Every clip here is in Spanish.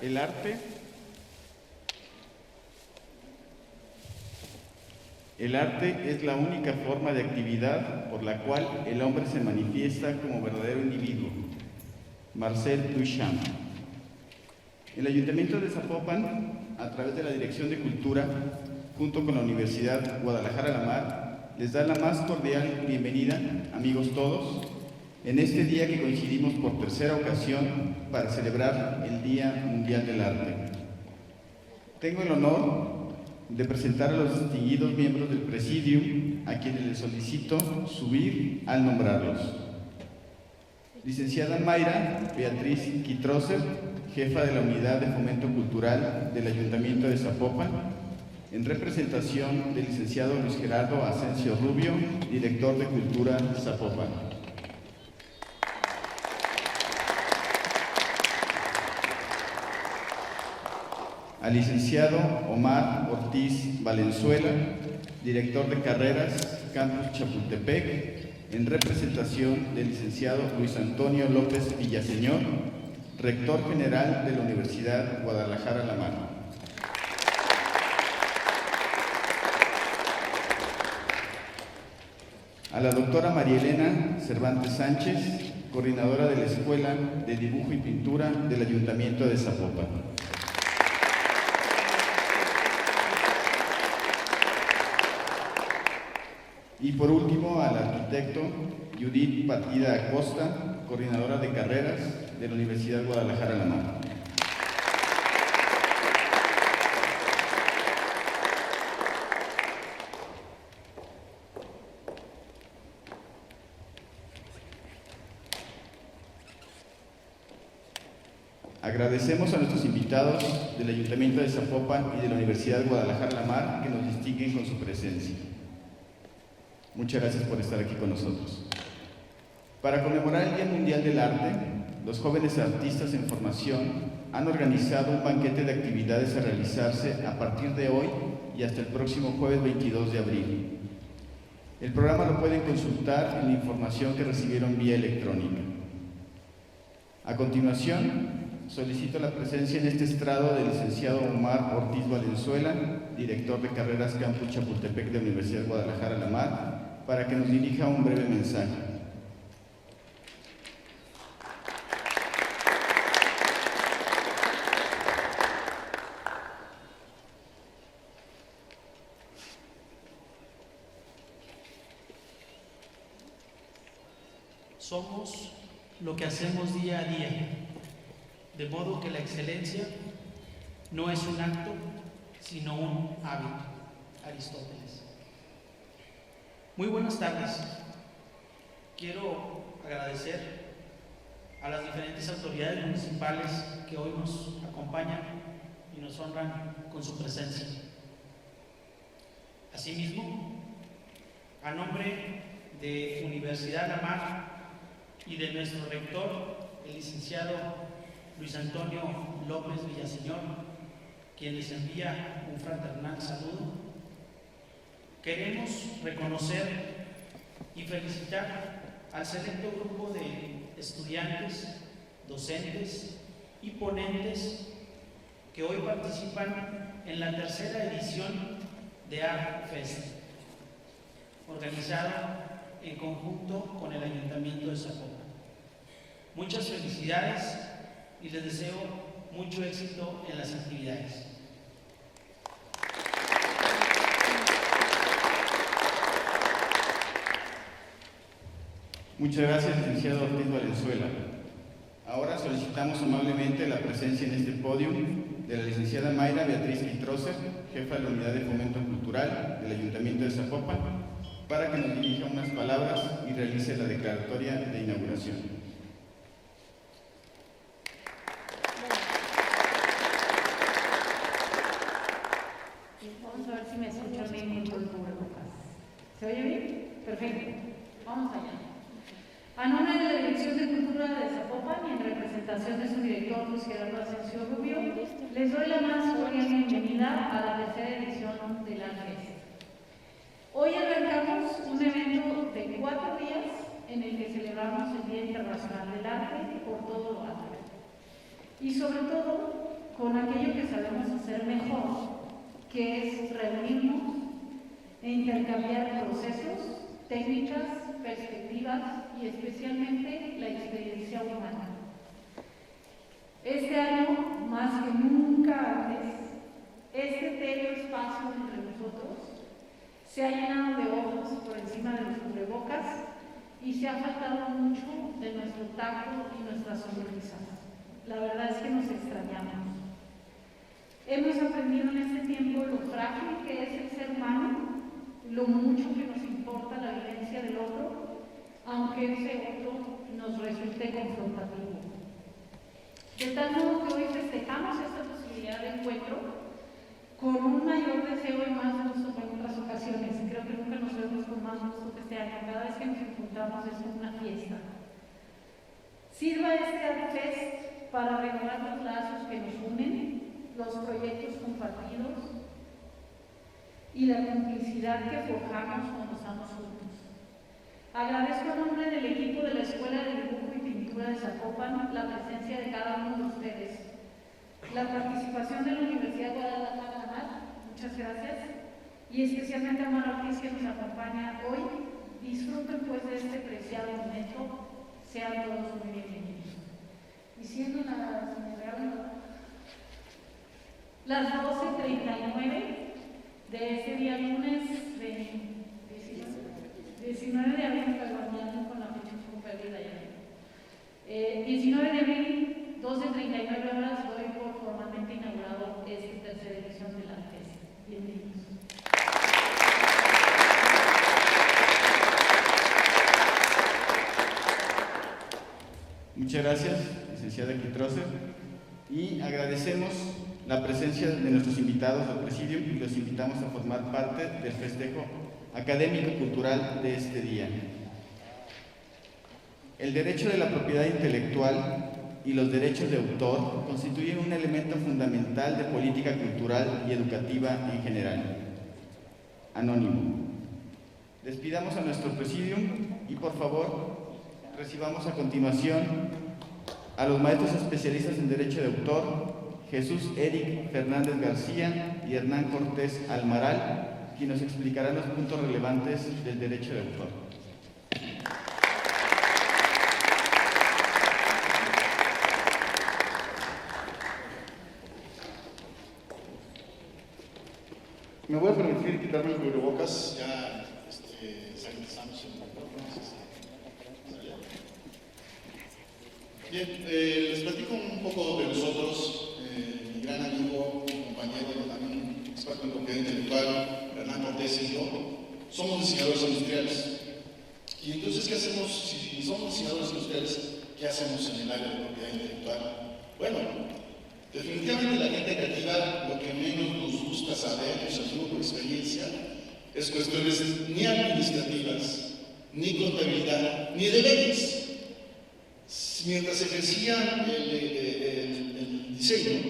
El arte es la única forma de actividad por la cual el hombre se manifiesta como verdadero individuo. Marcel Duchamp. El Ayuntamiento de Zapopan, a través de la Dirección de Cultura, junto con la Universidad Guadalajara La Mar, les da la más cordial bienvenida, amigos todos, en este día que coincidimos por tercera ocasión para celebrar el Día Mundial del Arte. Tengo el honor de presentar a los distinguidos miembros del Presidium, a quienes les solicito subir al nombrarlos. Licenciada Mayra Beatriz Quitroser, jefa de la Unidad de Fomento Cultural del Ayuntamiento de Zapopan, en representación del licenciado Luis Gerardo Asensio Rubio, director de Cultura Zapopan. Al licenciado Omar Ortiz Valenzuela, director de Carreras, Campus Chapultepec, en representación del licenciado Luis Antonio López Villaseñor, rector general de la Universidad Guadalajara La Mar. A la doctora María Elena Cervantes Sánchez, coordinadora de la Escuela de Dibujo y Pintura del Ayuntamiento de Zapopan. Y por último, al arquitecto Judith Partida Acosta, coordinadora de carreras de la Universidad Guadalajara La Mar. Agradecemos a nuestros invitados del Ayuntamiento de Zapopan y de la Universidad Guadalajara La Mar que nos distinguen con su presencia. Muchas gracias por estar aquí con nosotros. Para conmemorar el Día Mundial del Arte, los jóvenes artistas en formación han organizado un banquete de actividades a realizarse a partir de hoy y hasta el próximo jueves 22 de abril. El programa lo pueden consultar en la información que recibieron vía electrónica. A continuación, solicito la presencia en este estrado del licenciado Omar Ortiz Valenzuela, director de Carreras Campus Chapultepec de la Universidad Guadalajara La Mar, para que nos dirija un breve mensaje. Somos lo que hacemos día a día, de modo que la excelencia no es un acto, sino un hábito. Aristóteles. Muy buenas tardes. Quiero agradecer a las diferentes autoridades municipales que hoy nos acompañan y nos honran con su presencia. Asimismo, a nombre de Universidad La Mar y de nuestro rector, el licenciado Luis Antonio López Villaseñor, quien les envía un fraternal saludo, queremos reconocer y felicitar al selecto grupo de estudiantes, docentes y ponentes que hoy participan en la tercera edición de Art Fest, organizada en conjunto con el Ayuntamiento de Zapopan. Muchas felicidades y les deseo mucho éxito en las actividades. Muchas gracias, licenciado Ortiz Valenzuela. Ahora solicitamos amablemente la presencia en este podio de la licenciada Mayra Beatriz Quitroser, jefa de la Unidad de Fomento Cultural del Ayuntamiento de Zapopan, para que nos dirija unas palabras y realice la declaratoria de inauguración. Vamos a ver si me escuchan bien con todo el público. ¿Se oye bien? Perfecto. Vamos allá. A nombre de la Dirección de Cultura de Zapopan y en representación de su director Luis Gerardo Asensio Rubio, les doy la más cordial bienvenida a la tercera edición del Art Fest. Hoy arrancamos un evento de 4 días en el que celebramos el Día Internacional del Arte por todo lo alto. Y sobre todo, con aquello que sabemos hacer mejor, que es reunirnos e intercambiar procesos, técnicas, perspectivas y especialmente la experiencia humana. Este año, más que nunca antes, este etéreo espacio entre nosotros se ha llenado de ojos por encima de los cubrebocas y se ha faltado mucho de nuestro tacto y nuestras sonrisas. La verdad es que nos extrañamos. Hemos aprendido en este tiempo lo frágil que es el ser humano, lo mucho que nos importa la vivencia del otro, aunque ese otro nos resulte confrontativo. De tal modo que hoy festejamos esta posibilidad de encuentro con un mayor deseo y más gusto que en otras ocasiones. Creo que nunca nos vemos con más gusto que este año. Cada vez que nos juntamos es una fiesta. Sirva este ArtFest para renovar los lazos que nos unen, los proyectos compartidos y la complicidad que forjamos cuando estamos juntos. Agradezco en nombre del equipo de la Escuela de Dibujo y Pintura de Zapopan la presencia de cada uno de ustedes, la participación de la Universidad Guadalajara, muchas gracias, y especialmente a Mara Ortiz que nos acompaña hoy. Disfruten pues de este preciado momento, sean todos muy bienvenidos. Y siendo las 12:39 de ese día lunes 19 de abril, perdón, con la fecha un poco perdida ya. 19 de abril, 12:39 horas, doy por formalmente inaugurado esta tercera edición de la ArtFest. Bienvenidos. Muchas gracias, licenciada Quitroser, y agradecemos la presencia de nuestros invitados al presidium y los invitamos a formar parte del festejo académico-cultural de este día. El derecho de la propiedad intelectual y los derechos de autor constituyen un elemento fundamental de política cultural y educativa en general. Anónimo. Despidamos a nuestro presidium y por favor recibamos a continuación a los maestros especialistas en derecho de autor, Jesús Eric Fernández García y Hernán Cortés Almaral, quienes nos explicarán los puntos relevantes del derecho de autor. Me voy a permitir quitarme el cubrebocas, ya sanitizamos el micrófono. Bien, les platico un poco de nosotros. Mi gran amigo, mi compañero, también experto en propiedad intelectual, Hernán Cortés y yo, somos diseñadores industriales. Y entonces, ¿qué hacemos? Si somos diseñadores industriales, ¿qué hacemos en el área de propiedad intelectual? Bueno, definitivamente la gente creativa lo que menos nos gusta saber, o sea, por experiencia, es cuestiones ni administrativas, ni contabilidad, ni de leyes. Mientras ejercía el diseño,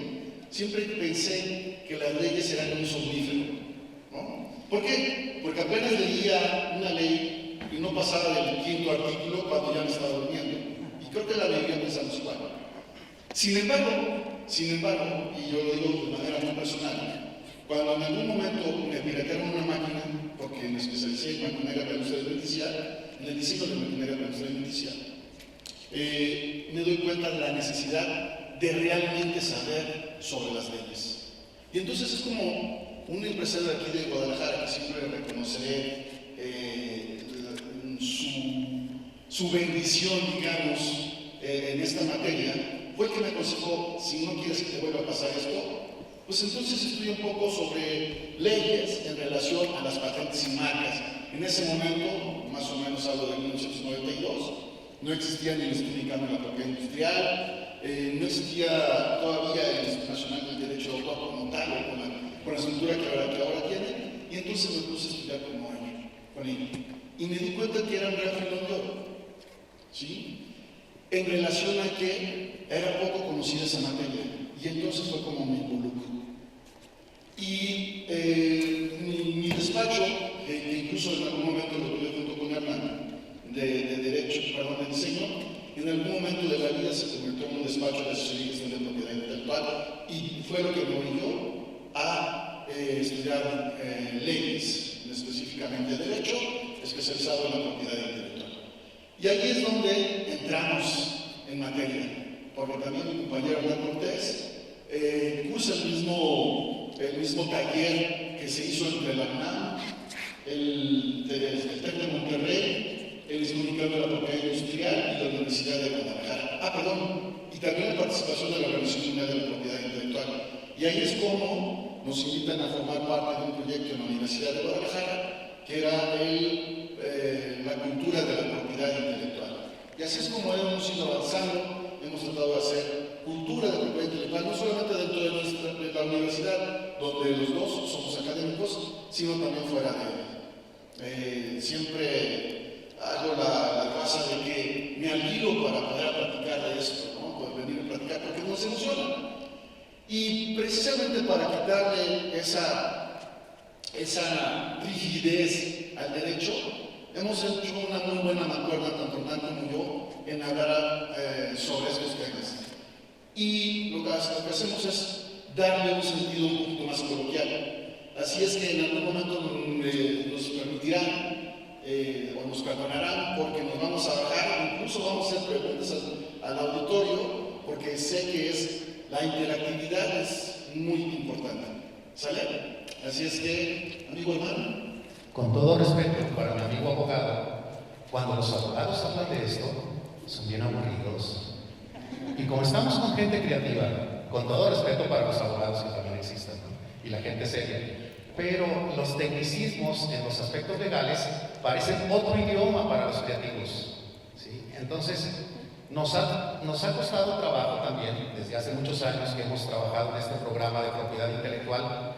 siempre pensé que las leyes eran un somnífero, ¿no? ¿Por qué? Porque apenas leía una ley y no pasaba del 5º artículo cuando ya me estaba durmiendo. Y creo que la mayoría pensamos igual. Sin embargo, y yo lo digo de manera muy personal, cuando en algún momento me piratearon una máquina, porque me especialicé en maquinaria para industria alimenticia, en el diseño de maquinaria para industria alimenticia, me doy cuenta de la necesidad de realmente saber sobre las leyes. Y entonces es como un empresario de aquí de Guadalajara, que siempre reconoceré su bendición, digamos, en esta materia, fue el que me aconsejó: si no quieres que te vuelva a pasar esto, pues entonces estudia un poco sobre leyes en relación a las patentes y marcas. En ese momento, más o menos hablo de 1992, no existía ni el Instituto Mexicano de la Propiedad Industrial, no existía todavía el Instituto Nacional del Derecho de Autor como tal, con la estructura que ahora tiene, y entonces me puse a estudiar con él. Y me di cuenta que era un gran filón de oro, ¿sí? En relación a que era poco conocida esa materia, y entonces fue como me involucro. Y mi despacho, que incluso en algún momento lo tuve junto con Hernán, de diseño, en algún momento de la vida se convirtió en un despacho de asesoría y gestión de propiedad intelectual, y fue lo que me orilló a estudiar leyes, específicamente Derecho, especializado en la propiedad intelectual. Y ahí es donde entramos en materia, porque también mi compañero Hernán Cortés cursa el mismo taller que se hizo entre la UNAM, el TEC de Monterrey, el Instituto Mexicano de la Propiedad Industrial y la Universidad de Guadalajara. Y también la participación de la Organización Mundial de la Propiedad Intelectual. Y ahí es como nos invitan a formar parte de un proyecto en la Universidad de Guadalajara, que era la cultura de la propiedad intelectual. Y así es como hemos ido avanzando, hemos tratado de hacer cultura de la propiedad intelectual, no solamente dentro de la universidad, donde los dos somos académicos, sino también fuera de ella. Siempre hago la cosa de que me alquilo para poder platicar de esto, ¿no? Poder venir a platicar, porque nos emociona. Y precisamente para quitarle esa rigidez al derecho, hemos hecho una muy buena mancuerna, tanto Hernán como yo, en hablar sobre estos temas. Y lo que hacemos es darle un sentido un poquito más coloquial. Así es que en algún momento nos permitirán o nos perdonarán porque nos vamos a bajar, incluso vamos a hacer preguntas al auditorio, porque sé que la interactividad es muy importante. ¿Sale? Así es que, amigo hermano. Con todo respeto para mi amigo abogado, cuando los abogados hablan de esto, son bien aburridos. Y como estamos con gente creativa, con todo respeto para los abogados que también existan, ¿no? Y la gente seria, pero los tecnicismos en los aspectos legales parecen otro idioma para los creativos, ¿sí? Entonces, nos ha costado trabajo también, desde hace muchos años que hemos trabajado en este programa de propiedad intelectual,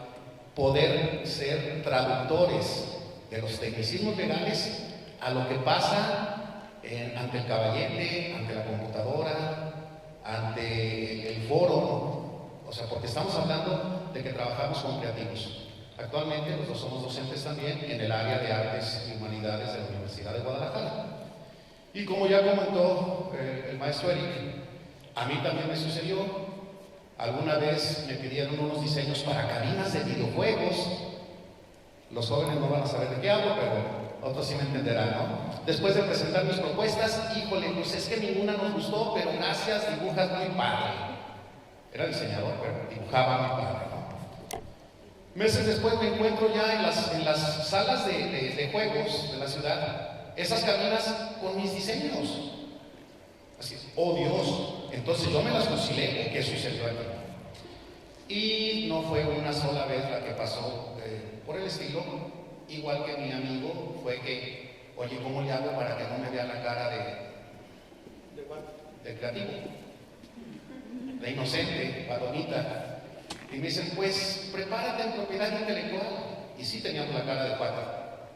poder ser traductores de los tecnicismos legales a lo que pasa ante el caballete, ante la computadora, ante el foro, o sea, porque estamos hablando de que trabajamos con creativos. Actualmente nosotros somos docentes también en el área de Artes y Humanidades de la Universidad de Guadalajara. Y como ya comentó el maestro Eric, a mí también me sucedió. Alguna vez me pidieron unos diseños para cabinas de videojuegos. Los jóvenes no van a saber de qué hablo, pero otros sí me entenderán, ¿no? Después de presentar mis propuestas, híjole, pues es que ninguna nos gustó, pero gracias, dibujas muy padre. Era diseñador, pero dibujaba muy padre, ¿no? Meses después me encuentro ya en las salas de juegos de la ciudad, esas cabinas con mis diseños. Así es, oh Dios, entonces yo me las fusilé, ¿qué sucedió aquí? Y no fue una sola vez la que pasó por el estilo, igual que mi amigo, fue que, oye, ¿cómo le hago para que no me vea la cara de creativo? De inocente, palomita. Y me dicen, pues, prepárate en propiedad intelectual. Y sí teníamos la cara de cuata.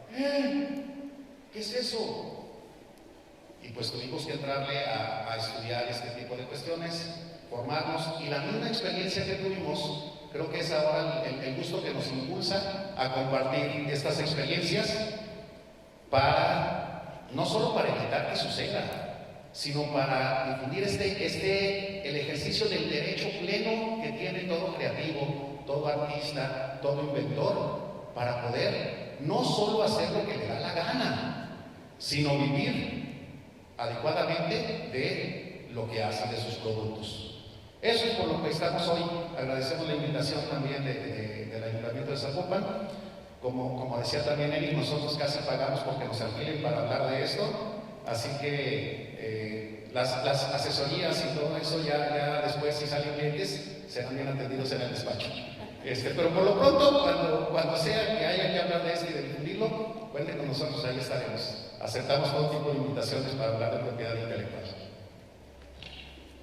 ¿Qué es eso? Y pues tuvimos que entrarle a estudiar este tipo de cuestiones, formarnos, y la misma experiencia que tuvimos, creo que es ahora el gusto que nos impulsa a compartir estas experiencias no solo para evitar que suceda, sino para difundir el ejercicio del derecho pleno que tiene todo creativo, todo artista, todo inventor, para poder no solo hacer lo que le da la gana, sino vivir adecuadamente de lo que hace de sus productos. Eso es por lo que estamos hoy. Agradecemos la invitación también del Ayuntamiento de Zapopan. Como decía también Eric, nosotros casi pagamos porque nos alquilen para hablar de esto, así que las asesorías y todo eso ya después, si salen clientes, serán bien atendidos en el despacho. Pero por lo pronto, cuando sea que haya que hablar de esto y de difundirlo, cuenten con nosotros, ahí estaremos. Aceptamos todo tipo de invitaciones para hablar de propiedad intelectual.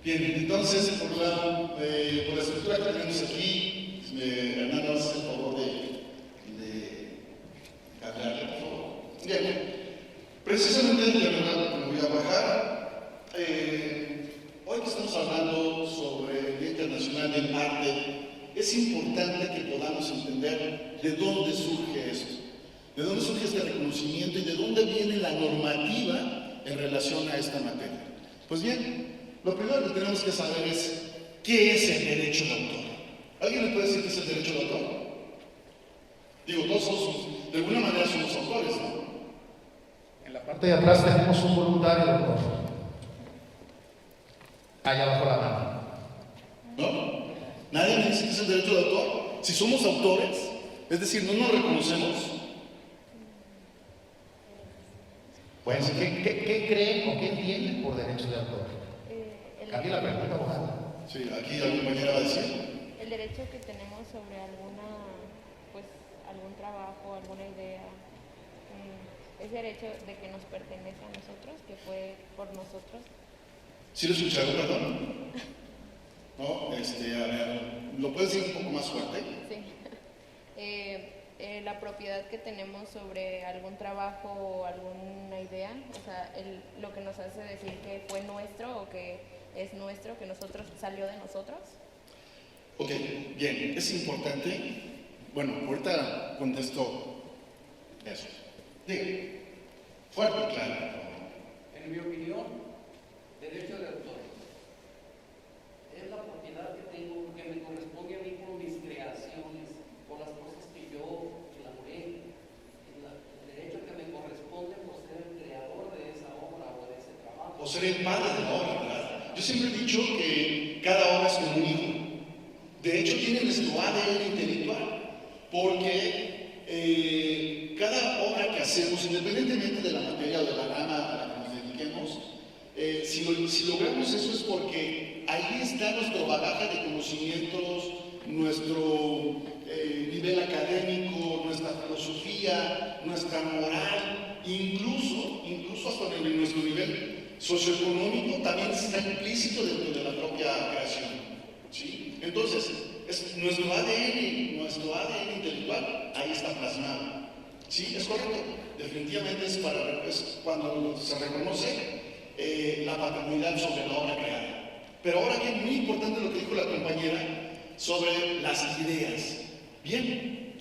Bien, entonces, por la estructura que tenemos aquí, Hernán, nos hace el favor de hablarle, por favor. Bien, precisamente de verdad me voy a bajar. Hoy que estamos hablando sobre el Día Internacional del Arte, es importante que podamos entender de dónde surge esto, de dónde surge este reconocimiento y de dónde viene la normativa en relación a esta materia. Pues bien, lo primero que tenemos que saber es qué es el derecho de autor. ¿Alguien me puede decir qué es el derecho de autor? Digo, todos somos, de alguna manera somos autores, ¿no? En la parte de atrás tenemos un voluntario, doctor. Allá abajo la mano. ¿No? Nadie me dice que es el derecho de autor. Si somos autores, es decir, no nos reconocemos. Pues, ¿qué creen o qué entienden por derecho de autor? Cambie la pregunta, abogada. Sí, aquí la compañera va a decir. El derecho que tenemos sobre algún trabajo, alguna idea, ese derecho de que nos pertenece a nosotros, que fue por nosotros. ¿Sí lo escucharon, perdón? No, a ver, ¿lo puedes decir un poco más fuerte? Sí. La propiedad que tenemos sobre algún trabajo o alguna idea, o sea, lo que nos hace decir que fue nuestro o que es nuestro, que nosotros salió de nosotros. Ok, bien, es importante. Bueno, ahorita contesto eso. Diga, fuerte y claro, por favor. En mi opinión, derecho de autor es la propiedad que tengo, que me corresponde a mí por mis creaciones, por las cosas que yo elaboré. El derecho que me corresponde por ser el creador de esa obra o de ese trabajo. O ser el padre de la obra, ¿verdad? Yo siempre he dicho que cada obra es como un hijo. De hecho, tiene nuestro ADN intelectual, porque cada obra que hacemos, independientemente de la materia o de la rama a la que nos dediquemos, si logramos eso es porque ahí está nuestro bagaje de conocimientos, nuestro nivel académico, nuestra filosofía, nuestra moral, incluso hasta en nuestro nivel socioeconómico también está implícito dentro de la propia creación, ¿sí? Entonces, nuestro ADN intelectual ahí está plasmado, ¿sí? Es correcto, definitivamente es cuando se reconoce la paternidad sobre la obra creada. Pero ahora bien, muy importante lo que dijo la compañera sobre las ideas. Bien,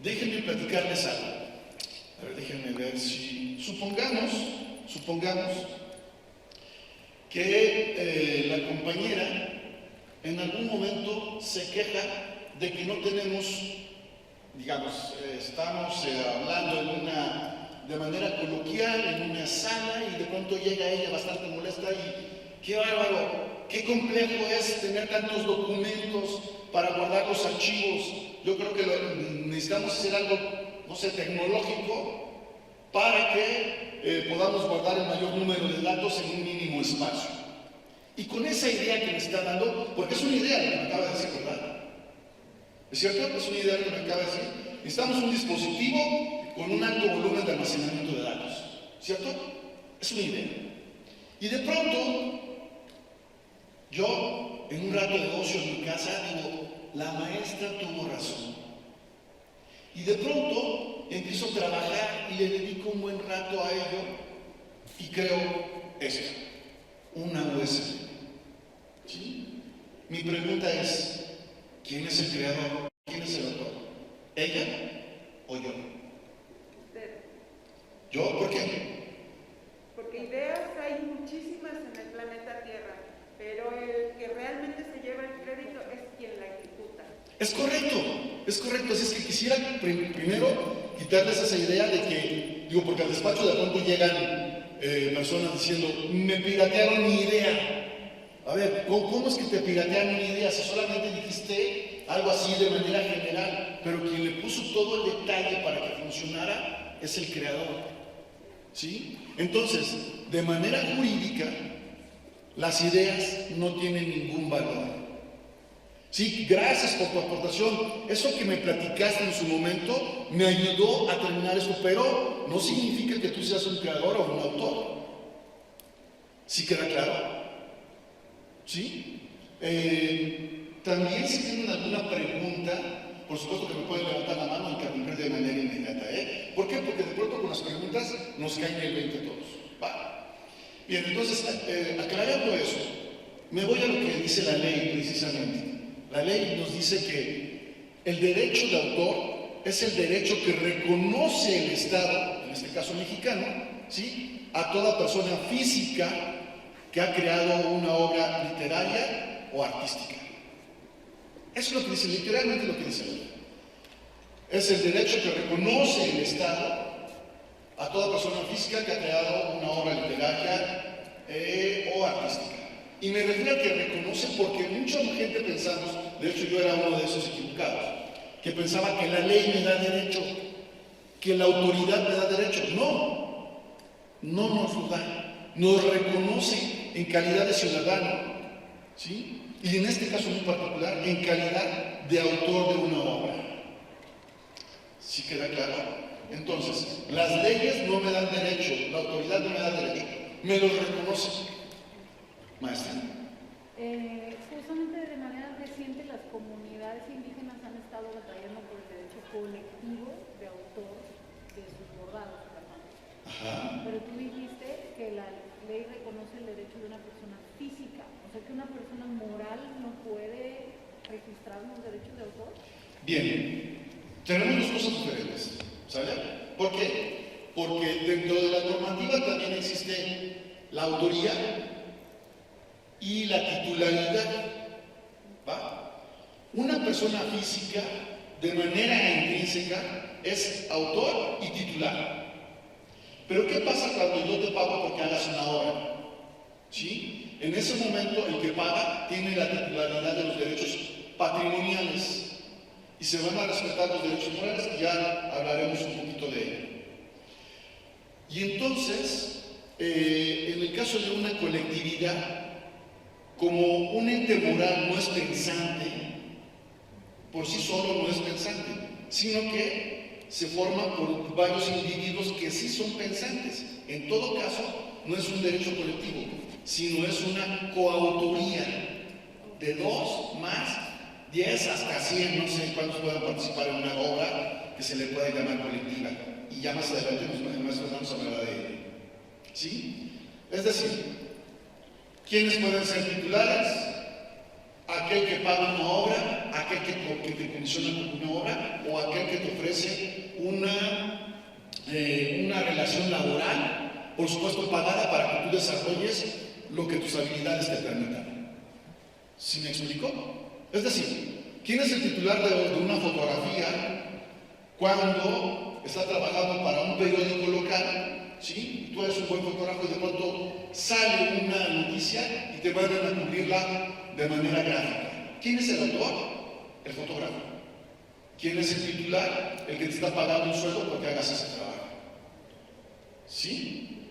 déjenme platicarles algo. A ver, déjenme ver si... Supongamos que la compañera en algún momento se queja de que no tenemos, digamos, estamos hablando de manera coloquial en una sala y de pronto llega ella bastante molesta y qué bárbaro, qué complejo es tener tantos documentos para guardar los archivos. Yo creo que necesitamos hacer algo, no sé, tecnológico para que podamos guardar el mayor número de datos en un mínimo espacio. Y con esa idea que me está dando, porque es una idea lo que me acaba de decir, ¿verdad? ¿Es cierto? Es una idea que me acaba de decir. Necesitamos un dispositivo con un alto volumen de almacenamiento de datos, ¿cierto? Es una idea. Y de pronto, yo, en un rato de ocio en mi casa, digo, la maestra tuvo razón. Y de pronto empiezo a trabajar y le dedico un buen rato a ello y creo esto, una USB. ¿Sí? Mi pregunta es, ¿quién es el creador? ¿Quién es el autor? ¿Ella o yo? Usted. ¿Yo? ¿Por qué? Porque ideas hay muchísimas en el planeta Tierra, pero el que realmente se lleva el crédito es quien la ejecuta. Es correcto. Así es que quisiera primero quitarles esa idea de que, digo, porque al despacho de pronto llegan personas diciendo, me piratearon mi idea. A ver, ¿cómo es que te piratearon mi idea? Si solamente dijiste algo así de manera general, pero quien le puso todo el detalle para que funcionara es el creador. ¿Sí? Entonces, de manera jurídica, las ideas no tienen ningún valor. Sí, gracias por tu aportación. Eso que me platicaste en su momento me ayudó a terminar esto, pero no significa que tú seas un creador o un autor. ¿Sí queda claro? ¿Sí? También si tienen alguna pregunta, por supuesto que me pueden levantar la mano y interrumpir de manera inmediata. ¿Por qué? Porque de pronto con las preguntas nos caen el 20 todos. ¿Va? Bien, entonces, aclarando eso, me voy a lo que dice la ley precisamente. La ley nos dice que el derecho de autor es el derecho que reconoce el Estado, en este caso mexicano, ¿sí?, a toda persona física que ha creado una obra literaria o artística. Eso es lo que dice, literalmente lo que dice la ley. Es el derecho que reconoce el Estado a toda persona física que ha creado una obra literaria o artística. Y me refiero a que reconoce porque mucha gente pensamos, de hecho yo era uno de esos equivocados, que pensaba que la ley me da derecho, que la autoridad me da derecho. No, no nos lo da, nos reconoce en calidad de ciudadano, ¿sí? Y en este caso muy particular, en calidad de autor de una obra. ¿Sí queda claro? Entonces, las leyes no me dan derecho, la autoridad no me da derecho, me lo reconoce. Maestra. Justamente de manera reciente las comunidades indígenas han estado batallando por el derecho colectivo de autor de sus bordados, ¿verdad? Ajá. Pero tú dijiste que la ley reconoce el derecho de una persona física, o sea que una persona moral no puede registrar un derecho de autor. Bien, tenemos dos cosas diferentes, ¿sale? ¿Por qué? Porque dentro de la normativa también existe la autoría y la titularidad, ¿va? Una persona física de manera intrínseca es autor y titular. Pero ¿qué pasa cuando yo te pago porque hagas una obra? ¿Sí? En ese momento el que paga tiene la titularidad de los derechos patrimoniales y se van a respetar los derechos morales, que ya hablaremos un poquito de ello. Y entonces, en el caso de una colectividad, como un ente moral no es pensante, por sí solo no es pensante, sino que se forma por varios individuos que sí son pensantes. En todo caso, no es un derecho colectivo, sino es una coautoría de 2 más 10 hasta 100, no sé cuántos puedan participar en una obra que se le puede llamar colectiva. Y ya más adelante el maestro Fernando hablará de ello. ¿Sí? Es decir, ¿quiénes pueden ser titulares? Aquel que paga una obra, aquel que te condiciona con una obra, o aquel que te ofrece una relación laboral, por supuesto pagada para que tú desarrolles lo que tus habilidades te permitan. ¿Sí me explico? Es decir, ¿quién es el titular de una fotografía cuando está trabajando para un periódico local? ¿Sí? Tú eres un buen fotógrafo y de pronto sale una noticia y te mandan a cubrirla de manera gráfica. ¿Quién es el autor? El fotógrafo. ¿Quién es el titular? El que te está pagando un sueldo porque hagas ese trabajo. ¿Sí?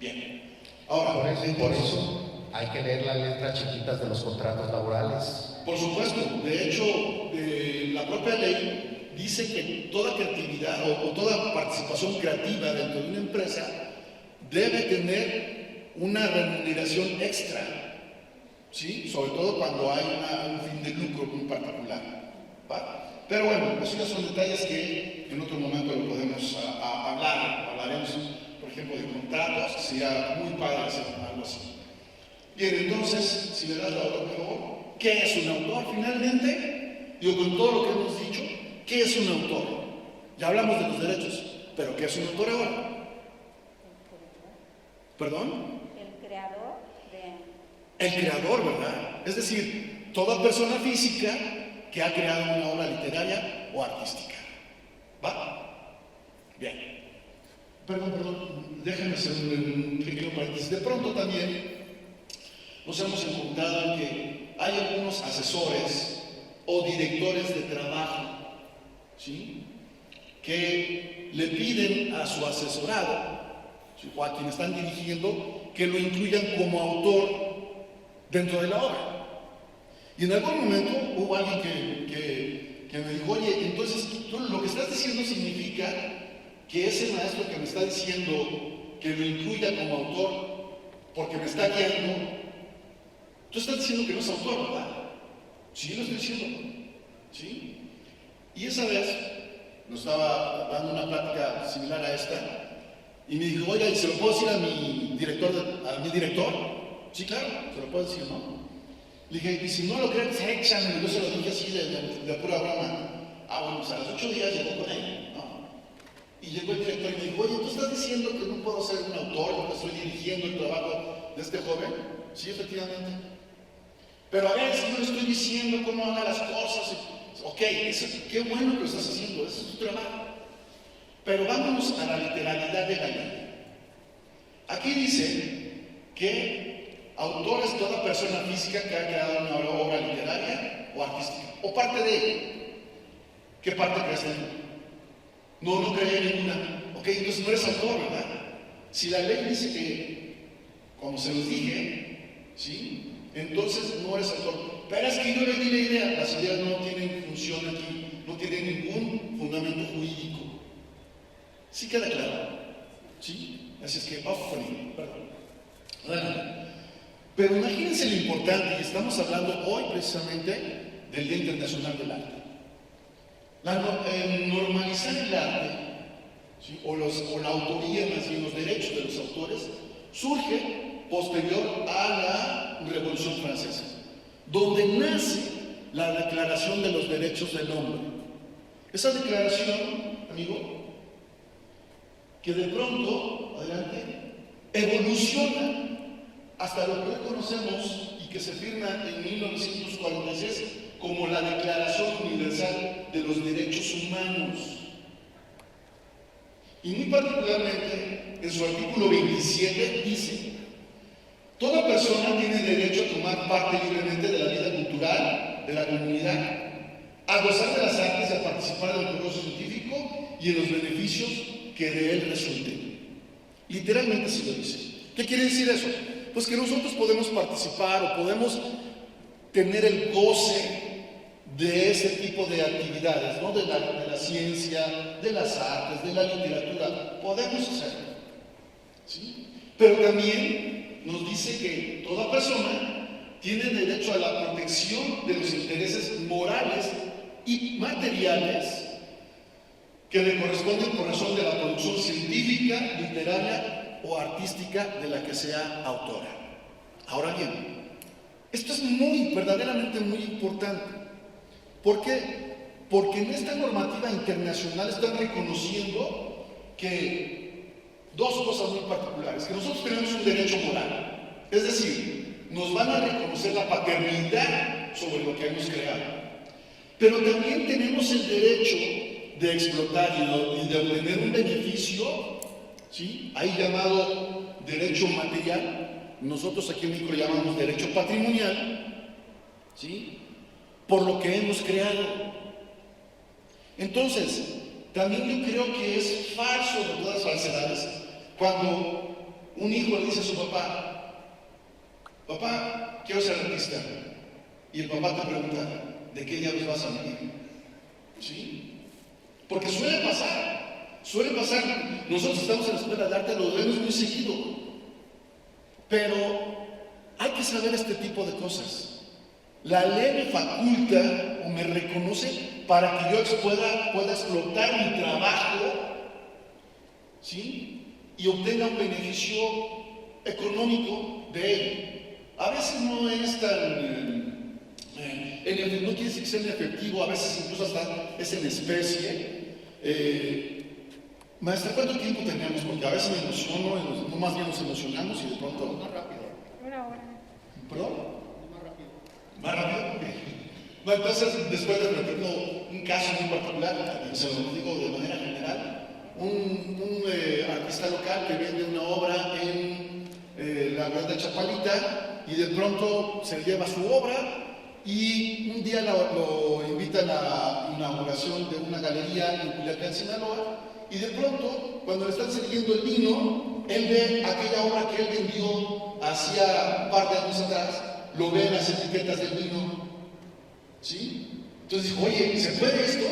Bien. Ahora, por eso hay que leer las letras chiquitas de los contratos laborales. Por supuesto, de hecho, la propia ley dice que toda creatividad o toda participación creativa dentro de una empresa debe tener una remuneración extra, ¿sí? Sobre todo cuando hay un fin de lucro muy particular, ¿va? Pero bueno, esos ya son detalles que en otro momento lo podemos hablar. Hablaremos, por ejemplo, de contratos, sería muy padre hacer algo así. Bien, entonces, si me das la hora, por favor. ¿Qué es un autor? Finalmente, digo, con todo lo que hemos dicho, ¿qué es un autor? Ya hablamos de los derechos, pero ¿qué es un autor ahora? ¿Perdón? El creador de... El creador, ¿verdad? Es decir, toda persona física que ha creado una obra literaria o artística. ¿Va? Bien. Perdón, déjenme hacer un pequeño paréntesis. De pronto también nos hemos encontrado en que hay algunos asesores o directores de trabajo, ¿sí?, que le piden a su asesorado, o a quien están dirigiendo, que lo incluyan como autor dentro de la obra. Y en algún momento hubo alguien que me dijo, oye, entonces tú lo que estás diciendo significa que ese maestro que me está diciendo que lo incluya como autor porque me está guiando, tú estás diciendo que no es autor, ¿verdad? Sí, lo estoy diciendo. ¿Sí? Y esa vez nos estaba dando una plática similar a esta y me dijo, oiga, ¿se lo puedo decir a mi director? Sí, claro, se lo puedo decir, ¿no? Le dije, y si no lo creen, se echan. Y yo se lo dije así de pura broma. Ah, bueno, pues a los 8 días llegó con él, ¿no? Y llegó el director y me dijo, oye, ¿tú estás diciendo que no puedo ser un autor porque estoy dirigiendo el trabajo de este joven? Sí, efectivamente. Pero a ver, si yo le estoy diciendo cómo haga las cosas, ok, qué bueno que lo estás haciendo, ese es tu trabajo. Pero vámonos a la literalidad de la ley. Aquí dice que autor es toda persona física que ha creado una obra literaria o artística, o parte de ella. ¿Qué parte creaste tú? No creé ninguna. Ok, entonces no eres autor, ¿verdad? Si la ley dice que, como se los dije, ¿sí? Entonces no eres autor. Pero es que yo le di la idea. Las ideas no tienen función aquí, no tienen ningún fundamento jurídico. ¿Sí queda claro? ¿Sí? Así es que, perdón. Adelante. Pero imagínense lo importante, y estamos hablando hoy precisamente del Día Internacional del Arte. Normalizar el arte, ¿sí? o la autoría, más bien los derechos de los autores, surge posterior a la Revolución Francesa, donde nace la Declaración de los Derechos del Hombre. Esa declaración, amigo, que de pronto, adelante, evoluciona hasta lo que hoy conocemos y que se firma en 1946 como la Declaración Universal de los Derechos Humanos. Y muy particularmente, en su artículo 27 dice: toda persona tiene derecho a tomar parte libremente de la vida cultural de la comunidad, a gozar de las artes y a participar en el progreso científico y en los beneficios que de él resulten. Literalmente se lo dice. ¿Qué quiere decir eso? Pues que nosotros podemos participar o podemos tener el goce de ese tipo de actividades, ¿no? de la ciencia, de las artes, de la literatura. Podemos hacerlo, ¿sí? Pero también nos dice que toda persona tiene derecho a la protección de los intereses morales y materiales que le corresponden por razón de la producción científica, literaria o artística de la que sea autora. Ahora bien, esto es verdaderamente muy importante. ¿Por qué? Porque en esta normativa internacional están reconociendo que dos cosas muy particulares, que nosotros tenemos un derecho moral, es decir, nos van a reconocer la paternidad sobre lo que hemos creado, pero también tenemos el derecho de explotar y de obtener un beneficio, ¿sí? Ahí llamado derecho material, nosotros aquí en México lo llamamos derecho patrimonial, ¿sí? Por lo que hemos creado. Entonces, también yo creo que es falso de todas falsedades cuando un hijo le dice a su papá: papá, quiero ser artista, y el papá te pregunta: ¿de qué diablos vas a vivir? ¿Sí? Porque suele pasar. Nosotros estamos en la escuela de arte, lo vemos muy seguido, pero hay que saber este tipo de cosas. La ley me faculta o me reconoce para que yo pueda explotar mi trabajo, ¿sí? Y obtenga un beneficio económico de él. A veces no es tan, no quiere decir que sea en efectivo, a veces incluso hasta es en especie. Maestra, ¿cuánto tiempo tenemos? Porque a veces me emociono, no más bien nos emocionamos y de pronto... Más rápido. Una hora. ¿Perdón? Más rápido. Bueno, entonces, después de repetir un caso muy particular, se lo digo de manera general, un artista local que vende una obra en la Gran de Chapalita y de pronto se lleva su obra y un día lo invitan a la inauguración de una galería en Culiacán, Sinaloa, y de pronto, cuando le están sirviendo el vino, él ve aquella obra que él vendió hacía un par de años atrás, lo ve en las etiquetas del vino, ¿sí? Entonces dijo: oye, ¿se puede esto?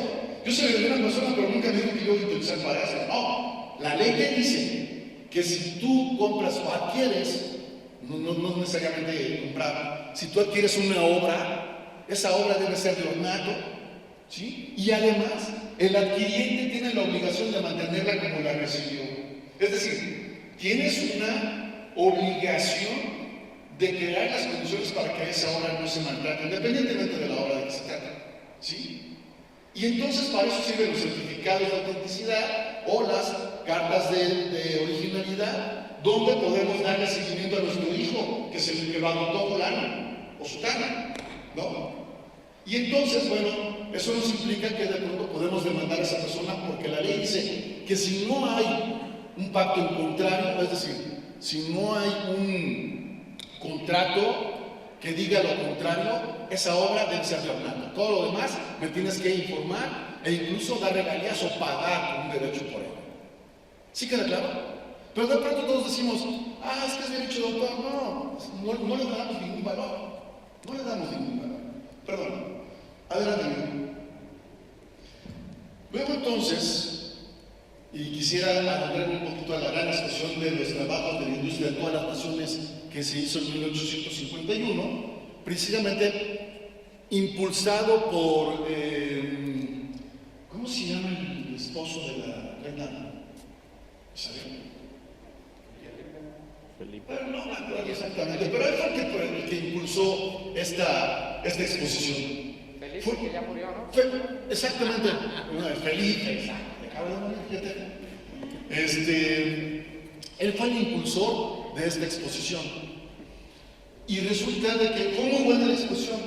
Yo soy de una persona, pero nunca me dijo que yo iba a utilizar para eso. No, la ley te dice que si tú compras o adquieres, no necesariamente comprar, si tú adquieres una obra, esa obra debe ser de ornato, ¿sí? Y además, el adquiriente tiene la obligación de mantenerla como la recibió. Es decir, tienes una obligación de crear las condiciones para que esa obra no se maltrate, independientemente de la obra de que se trata, ¿sí? Y entonces para eso sirven los certificados de autenticidad o las cartas de originalidad, donde podemos darle seguimiento a nuestro hijo, que se lo adoptó fulano, o sutana, ¿no? Y entonces, bueno, eso nos implica que de pronto podemos demandar a esa persona porque la ley dice que si no hay un pacto en contrario, es decir, si no hay un contrato que diga lo contrario, esa obra debe ser reglada. Todo lo demás me tienes que informar e incluso dar regalías o pagar un derecho por ello. ¿Sí queda claro? Pero de pronto todos decimos, es que es derecho de autor. No le damos ningún valor. No le damos ningún valor. Perdón. Adelante. Luego entonces, y quisiera adentrarme un poquito a la gran expresión de los trabajos de la industria de todas las naciones que se hizo en 1851, precisamente impulsado por, ¿cómo se llama el esposo de la reina Isabel? Felipe. Pero no me acuerdo exactamente, pero él fue el que impulsó esta exposición. Felipe, que ya murió, ¿no? Exactamente, Felipe, él fue el impulsor de esta exposición. Y resulta de que fue muy buena la exposición,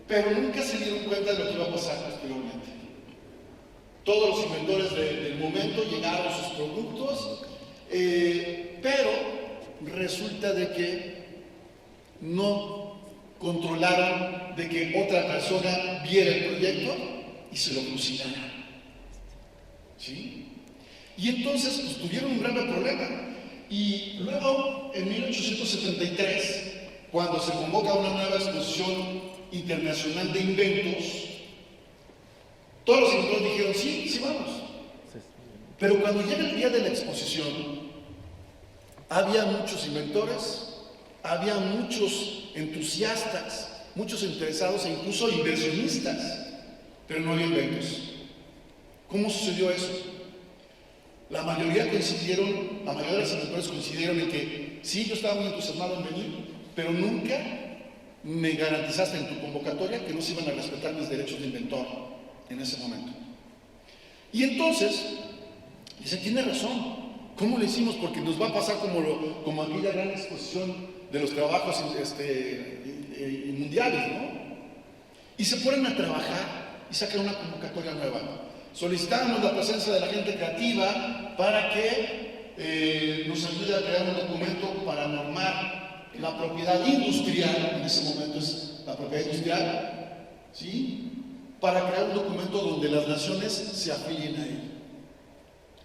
pero nunca se dieron cuenta de lo que iba a pasar posteriormente. Todos los inventores del momento llegaron a sus productos, pero resulta de que no controlaron de que otra persona viera el proyecto y se lo fusilara. ¿Sí? Y entonces pues, tuvieron un grave problema. Y luego, en 1873, cuando se convoca una nueva exposición internacional de inventos, todos los inventores dijeron, sí, vamos. Pero cuando llega el día de la exposición, había muchos inventores, había muchos entusiastas, muchos interesados e incluso inversionistas, pero no había inventos. ¿Cómo sucedió eso? La mayoría de los inventores coincidieron en que sí, yo estaba muy entusiasmado en venir, pero nunca me garantizaste en tu convocatoria que no se iban a respetar mis derechos de inventor en ese momento. Y entonces, dicen, tiene razón, ¿cómo lo hicimos? Porque nos va a pasar como aquella gran exposición de los trabajos mundiales, ¿no? Y se ponen a trabajar y sacan una convocatoria nueva. Solicitamos la presencia de la gente creativa para que nos ayude a crear un documento para normar la propiedad industrial, en ese momento es la propiedad industrial, ¿sí? Para crear un documento donde las naciones se afilien a él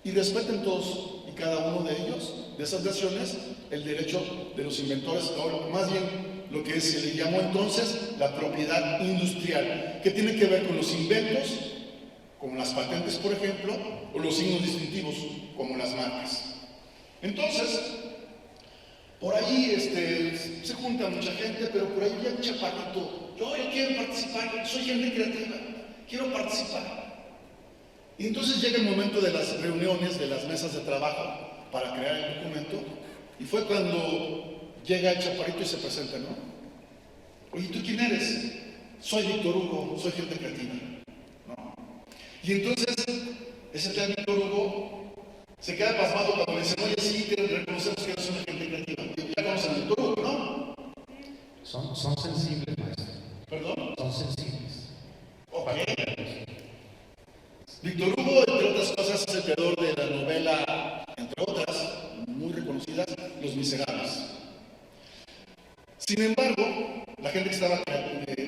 y respeten todos y cada uno de ellos, de esas naciones, el derecho de los inventores, o más bien lo que se le llamó entonces la propiedad industrial, que tiene que ver con los inventos, como las patentes, por ejemplo, o los signos distintivos, como las marcas. Entonces, por ahí se junta mucha gente, pero por ahí había un chaparrito. Yo quiero participar, soy gente creativa, quiero participar. Y entonces llega el momento de las reuniones, de las mesas de trabajo para crear el documento, y fue cuando llega el chaparrito y se presenta, ¿no? Oye, ¿tú quién eres? Soy Víctor Hugo, soy gente creativa. ¿No? Y entonces, ese tal Víctor Hugo se queda pasmado cuando le dicen, oye, sí, reconocemos que eres una gente creativa. Y ya conocen a Víctor Hugo, ¿no? Son sensibles, maestro. ¿Perdón? Son sensibles. Ok. Víctor Hugo, entre otras cosas, es el creador de la novela, entre otras, muy reconocidas, Los Miserables. Sin embargo, la gente que estaba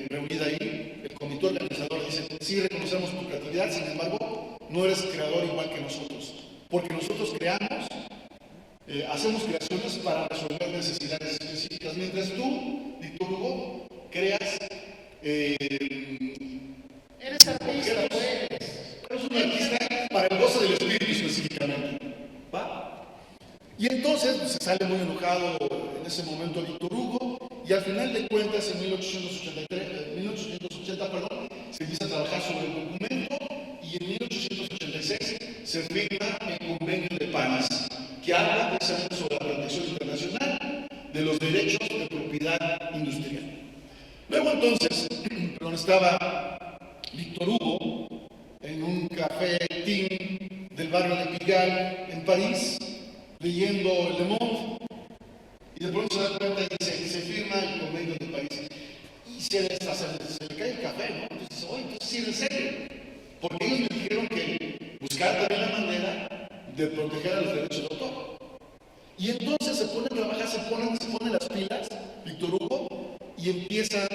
reunida ahí, el comité organizador dice, sí reconocemos tu creatividad, sin embargo, no eres creador igual que nosotros, porque nosotros creamos, hacemos creaciones para resolver necesidades específicas, mientras tú, Víctor Hugo, creas... Eres artista, eres un artista para el gozo del espíritu específicamente. ¿Va? Y entonces pues, se sale muy enojado en ese momento Víctor Hugo, y al final de cuentas, en 1880, se empieza a trabajar sobre el documento, y en 1886 se firma el Convenio de París, que habla precisamente sobre la protección internacional de los derechos de propiedad industrial. Luego entonces, estaba Víctor Hugo en un café team del barrio de Pigalle en París, leyendo Le Monde, y de pronto se da cuenta y se firma el Convenio de París. proteger a los derechos de autor. Y entonces se pone a trabajar, se pone las pilas, Víctor Hugo, y empieza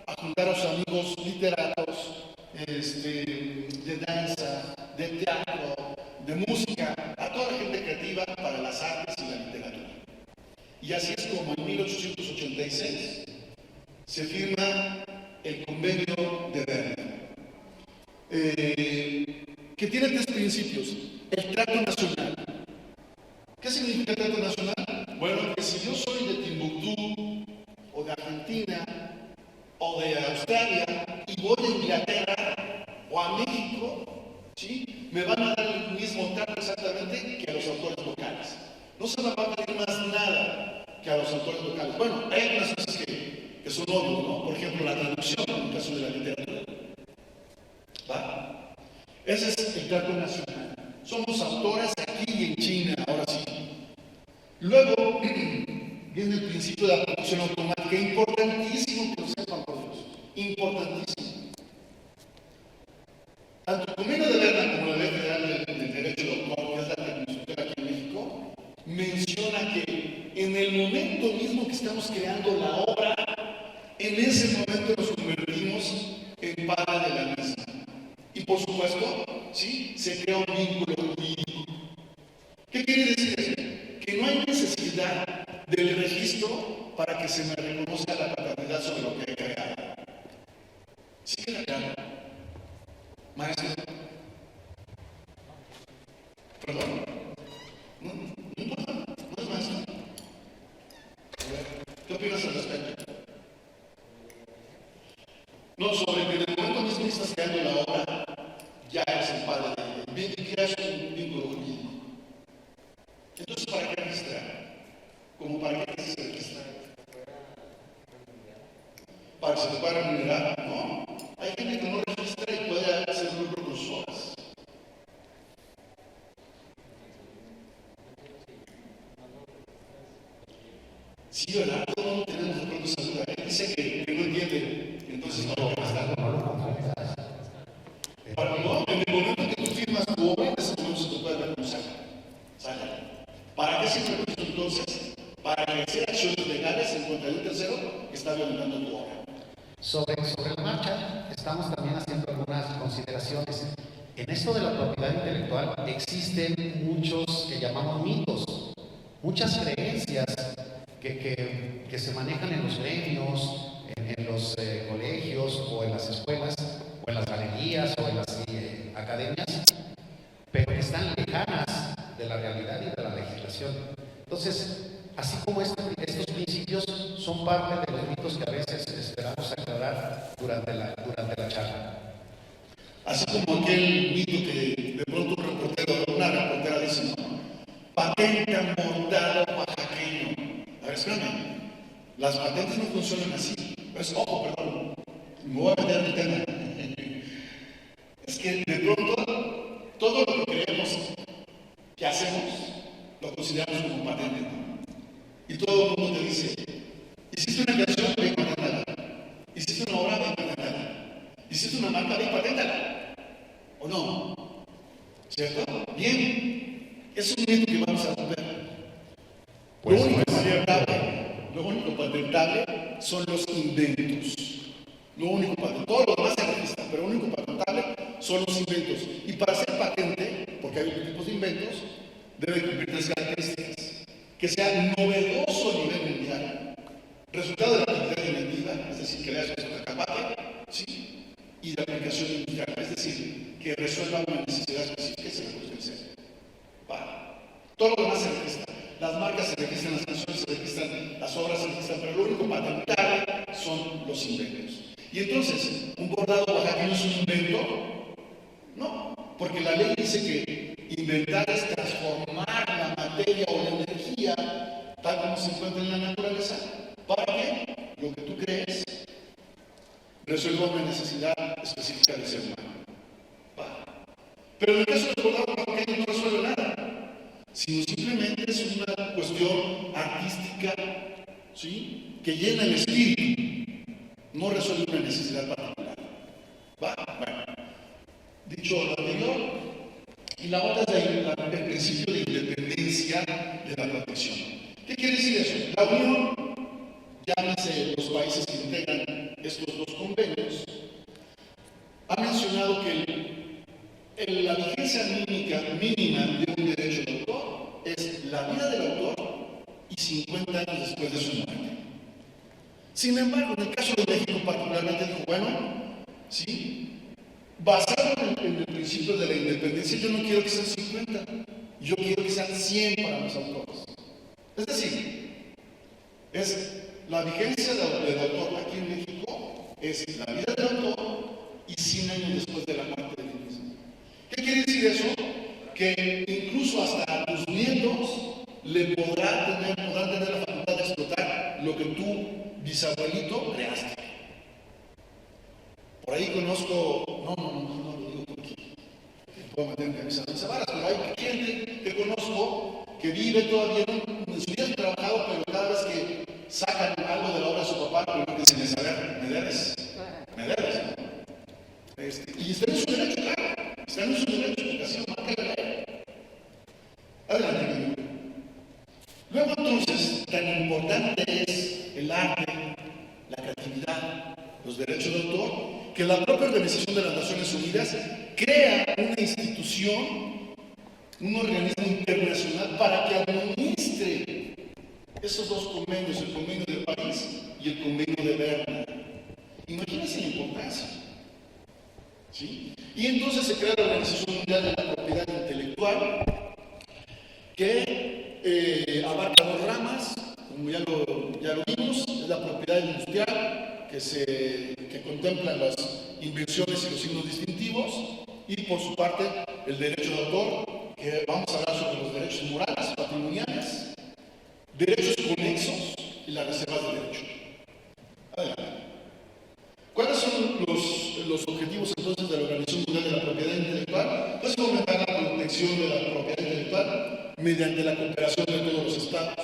a juntar a sus amigos literatos, de danza, de teatro, de música, a toda la gente creativa para las artes y la literatura. Y así es como en 1886 se firma el Convenio de Berna, que tiene 3 principios. El trato nacional. ¿Qué significa el trato nacional? Bueno, que si yo soy de Timbuktu, o de Argentina, o de Australia, y voy a Inglaterra, o a México, ¿sí?, me van a dar el mismo trato exactamente que a los autores locales. No se me va a pedir más nada que a los autores locales. Bueno, hay algunas cosas que son obvias, ¿no? Por ejemplo, la traducción, en el caso de la literatura. ¿Va? Ese es el trato nacional. Somos autores aquí y en China, ahora sí. Luego viene el principio de la producción automática, importantísimo que lo sepan, por Dios. Importantísimo. Tanto el Convenio de Berna como la Ley Federal del Derecho de Autor, que es la que nos supera aquí en México, menciona que en el momento mismo que estamos creando la obra, en ese momento nos convertimos en padre de la misma. Y por supuesto, ¿sí?, se crea un vínculo jurídico. ¿Qué quiere decir eso? Que no hay necesidad del registro para que se me reconozca la paternidad sobre lo que he creado. ¿Sí queda claro? Maestro. Perdón. No es maestro. A ver, ¿qué opinas al respecto? No, sobre que en el momento mismo que estás creando la obra, ya eres el padre de ella. Y creas un vínculo jurídico. Entonces, ¿para qué registrar? ¿Cómo para qué se registra? ¿Para que se te pueda remunerar? No. Hay gente que no registra y puede hacer lucro con sus obras. Sí, ¿verdad? Todo el mundo tenemos de pronto esa duda. Él dice que no entiende. Entonces, no lo registrar. No, en el momento que tú firmas tu obra, en ese momento se te puede reconocer. ¿Sale? ¿Para qué sirve esto entonces? Para ejercer acciones legales en contra de un tercero que está violentando tu obra. Sobre la marcha, estamos también haciendo algunas consideraciones. En esto de la propiedad intelectual existen muchos que llamamos mitos, muchas creencias que se manejan en los gremios, en los colegios o en las escuelas o en las galerías o en las academias, pero que están lejanas de la realidad y de la legislación. Entonces, así como estos principios son parte de los mitos que a veces esperamos aclarar durante la charla. Así como aquel mito que de pronto una reportera dice, ¿no? Patente amortado oaxaqueño. A ver, espérame. Las patentes no funcionan así. Pues, ojo, perdón. Me voy a meter en el tema. Es que de pronto todo lo que creemos que hacemos lo consideramos como patente, ¿no? Y todo el mundo te dice, hiciste una canción, ven paténtala. Hiciste una obra, ven paténtala. Hiciste una marca, ven paténtala. ¿O no? ¿Cierto? Bien. Es un mito que vamos a romper. Pues Lo único patentable son los inventos. Lo único patentable. Todo lo demás se registra, pero lo único patentable son los inventos. Y para ser patente, porque hay otros tipos de inventos, debe cumplir 3 características. Que sea novedoso a nivel mundial, resultado de la actividad inventiva, es decir, que le hace una capaz, ¿sí?, y de aplicación industrial, es decir, que resuelva una necesidad específica y se le busque el ser. Todo lo demás se registra. Las marcas se registran, las canciones se registran, las obras se registran, pero lo único patentable son los inventos. Y entonces, ¿un bordado oaxaqueño es un invento? No, porque la ley dice que inventar es transformar la materia o la energía tal como se encuentra en la naturaleza para que lo que tú crees resuelva una necesidad específica del ser humano. Pero en el caso del bordado oaxaqueño no resuelve nada, sino simplemente es una cuestión artística, ¿sí?, que llena el espíritu, no resuelve una necesidad particular. Bueno, dicho lo anterior, Y la otra es el principio de independencia de la protección. ¿Qué quiere decir eso? La Unión, llámese los países que integran estos dos convenios, ha mencionado que la vigencia mínima de un derecho de autor es la vida del autor y 50 años después de su muerte. Sin embargo, en el caso de México particularmente dijo, bueno, sí, basado en el principio de la independencia, yo no quiero que sean 50, yo quiero que sean 100 para los autores. Es decir, es la vigencia del autor aquí en México es la vida del autor y 100 años después de la muerte del mismo. ¿Qué quiere decir eso? Que incluso hasta tus nietos le podrán tener la facultad de explotar lo que tu bisabuelito creaste. Por ahí conozco, no lo digo porque puedo meter en camisa de once varas, pero hay gente que conozco que vive todavía en su vida han trabajado, pero cada vez que sacan algo de la obra de su papá, pero que se les sabe, me debes. Y están en su derecho, claro, están en su derecho, educación, marca la ley. Adelante, mi amigo. Luego entonces, tan importante es el arte, la creatividad, los derechos de autor, que la propia Organización de las Naciones Unidas crea una institución, un organismo internacional para que administre esos dos convenios, el convenio de París y el convenio de Berna. Imagínense la importancia. ¿Sí? Y entonces se crea la Organización Mundial de la Propiedad Intelectual, que abarca dos ramas, como ya lo vimos, es la propiedad industrial, que contempla las invenciones y los signos distintivos, y por su parte el derecho de autor, que vamos a hablar sobre los derechos morales, patrimoniales, derechos conexos y las reservas de derecho. Adelante. ¿Cuáles son los objetivos entonces de la Organización Mundial de la Propiedad Intelectual? Pues fomentar la protección de la propiedad intelectual mediante la cooperación de todos los estados,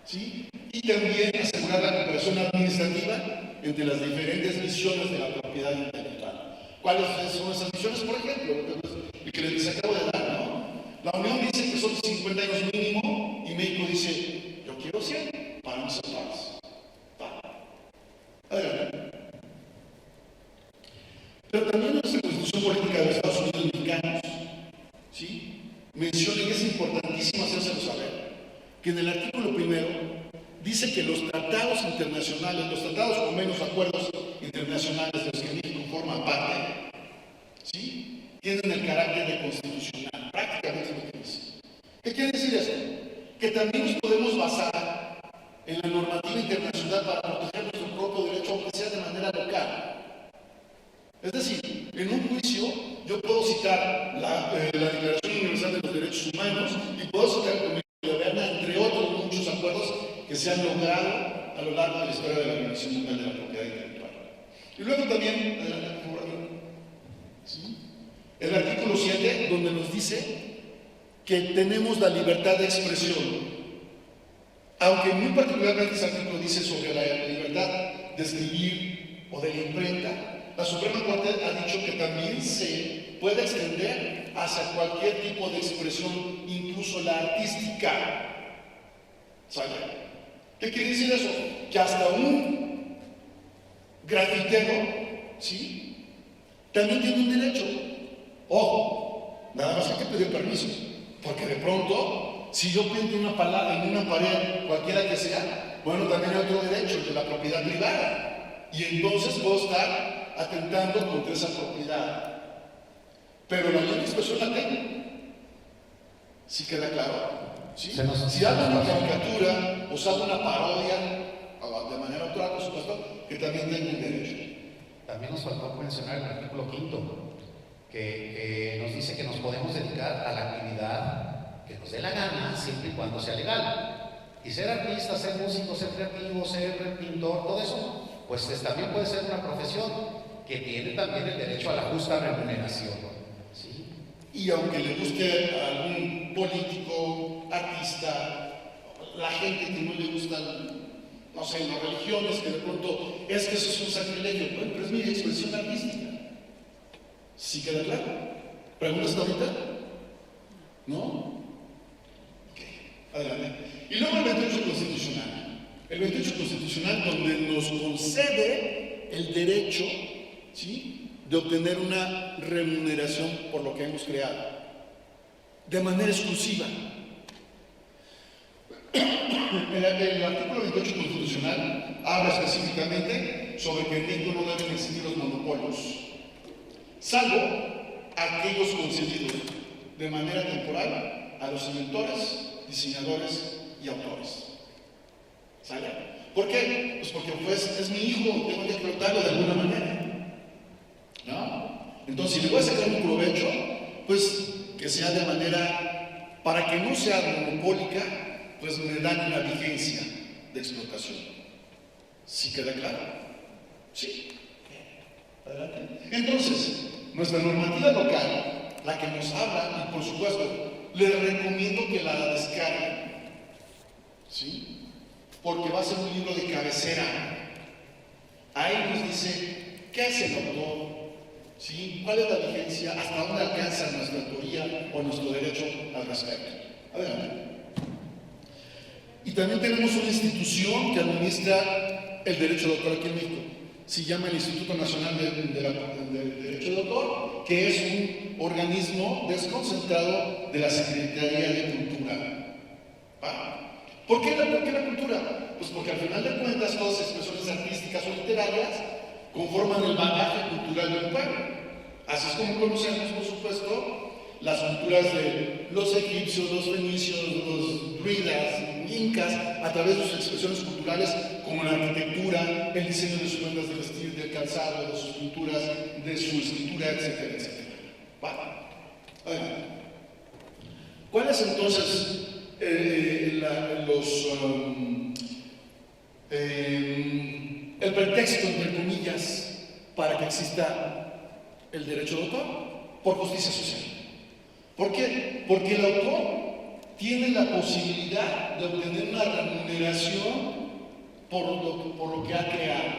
¿sí? Y también asegurar la cooperación administrativa entre las diferentes visiones de la propiedad intelectual. ¿Cuáles son esas visiones? Por ejemplo, el que les acabo de dar, ¿no? La Unión dice que son 50 años mínimo y México dice, yo quiero 100 para mis autores. Adelante. Pero también nuestra Constitución Política de los Estados Unidos Mexicanos, ¿sí? Menciona, y es importantísimo hacérselo saber, que en el artículo primero dice que los tratados internacionales, los tratados con menos acuerdos internacionales de los que México forma parte, ¿sí? Tienen el carácter de constitucional, prácticamente es lo que dice. ¿Qué quiere decir eso? Que también nos podemos basar en la normativa internacional para proteger nuestro propio derecho, aunque sea de manera local. Es decir, en un juicio yo puedo citar la Declaración Universal de los Derechos Humanos y puedo citar el Convenio de Berna, entre otros muchos acuerdos que se han logrado a lo largo de la historia de la Organización Mundial de la Propiedad Intelectual. Y luego también, ¿sí? El artículo 7, donde nos dice que tenemos la libertad de expresión. Aunque muy particularmente ese artículo dice sobre la libertad de escribir o de la imprenta, la Suprema Corte ha dicho que también se puede extender hacia cualquier tipo de expresión, incluso la artística. ¿Sabe? ¿Qué quiere decir eso? Que hasta un grafitero, ¿sí? También tiene un derecho. Ojo, nada más hay que pedir permiso, porque de pronto, si yo pinto una palabra en una pared, cualquiera que sea, bueno, también hay otro derecho, el de la propiedad privada. Y entonces puedo estar atentando contra esa propiedad. Pero la ley de expresión la tengo. ¿Sí queda claro? ¿Sí? Si hago una caricatura o hago una parodia, de manera autoral, por supuesto, que también tengo un derecho. También nos faltó mencionar el artículo 5, que nos dice que nos podemos dedicar a la actividad que nos dé la gana, siempre y cuando sea legal. Y ser artista, ser músico, ser creativo, ser pintor, todo eso, pues también puede ser una profesión que tiene también el derecho a la justa remuneración. ¿Sí? Y aunque le guste a algún político, artista, la gente que no le gustan, no sé, las religiones, que de pronto es que eso es un sacrilegio, bueno, pero es mi expresión artística. ¿Sí queda claro? ¿Preguntas ahorita? ¿No? Ok, adelante. Y luego el 28 constitucional. El 28 constitucional donde nos concede el derecho, ¿sí?, de obtener una remuneración por lo que hemos creado, de manera exclusiva. El artículo 28 constitucional habla específicamente sobre que en México no deben existir los monopolios, salvo aquellos concedidos de manera temporal a los inventores, diseñadores y autores. ¿Sale? ¿Por qué? Pues porque es mi hijo, tengo que explotarlo de alguna manera, ¿no? Entonces, si le voy a sacar un provecho, pues que sea de manera, para que no sea monopólica, pues me dan una vigencia de explotación. ¿Sí queda claro? Sí. Adelante. Entonces, nuestra normativa local, la que nos habla, y por supuesto, les recomiendo que la descarguen, ¿sí?, porque va a ser un libro de cabecera. Ahí nos dice qué es el autor, ¿sí?, cuál es la vigencia, hasta dónde alcanza nuestra autoría o nuestro derecho al respecto. Adelante. Y también tenemos una institución que administra el derecho de autor aquí en México. Se llama el Instituto Nacional del Derecho de Autor, que es un organismo desconcentrado de la Secretaría de Cultura. ¿Va? ¿Por qué la cultura? Pues porque al final de cuentas todas las expresiones artísticas o literarias conforman el bagaje cultural de un pueblo. Así es como conocemos, por supuesto, las culturas de los egipcios, los fenicios, los druidas, incas, a través de sus expresiones culturales como la arquitectura, el diseño de sus prendas de vestir, del calzado, de sus pinturas, de su escritura, etcétera, etcétera. ¿Cuál es entonces el pretexto, entre comillas, para que exista el derecho de autor? Por justicia social. ¿Por qué? Porque el autor tiene la posibilidad de obtener una remuneración por lo que ha creado.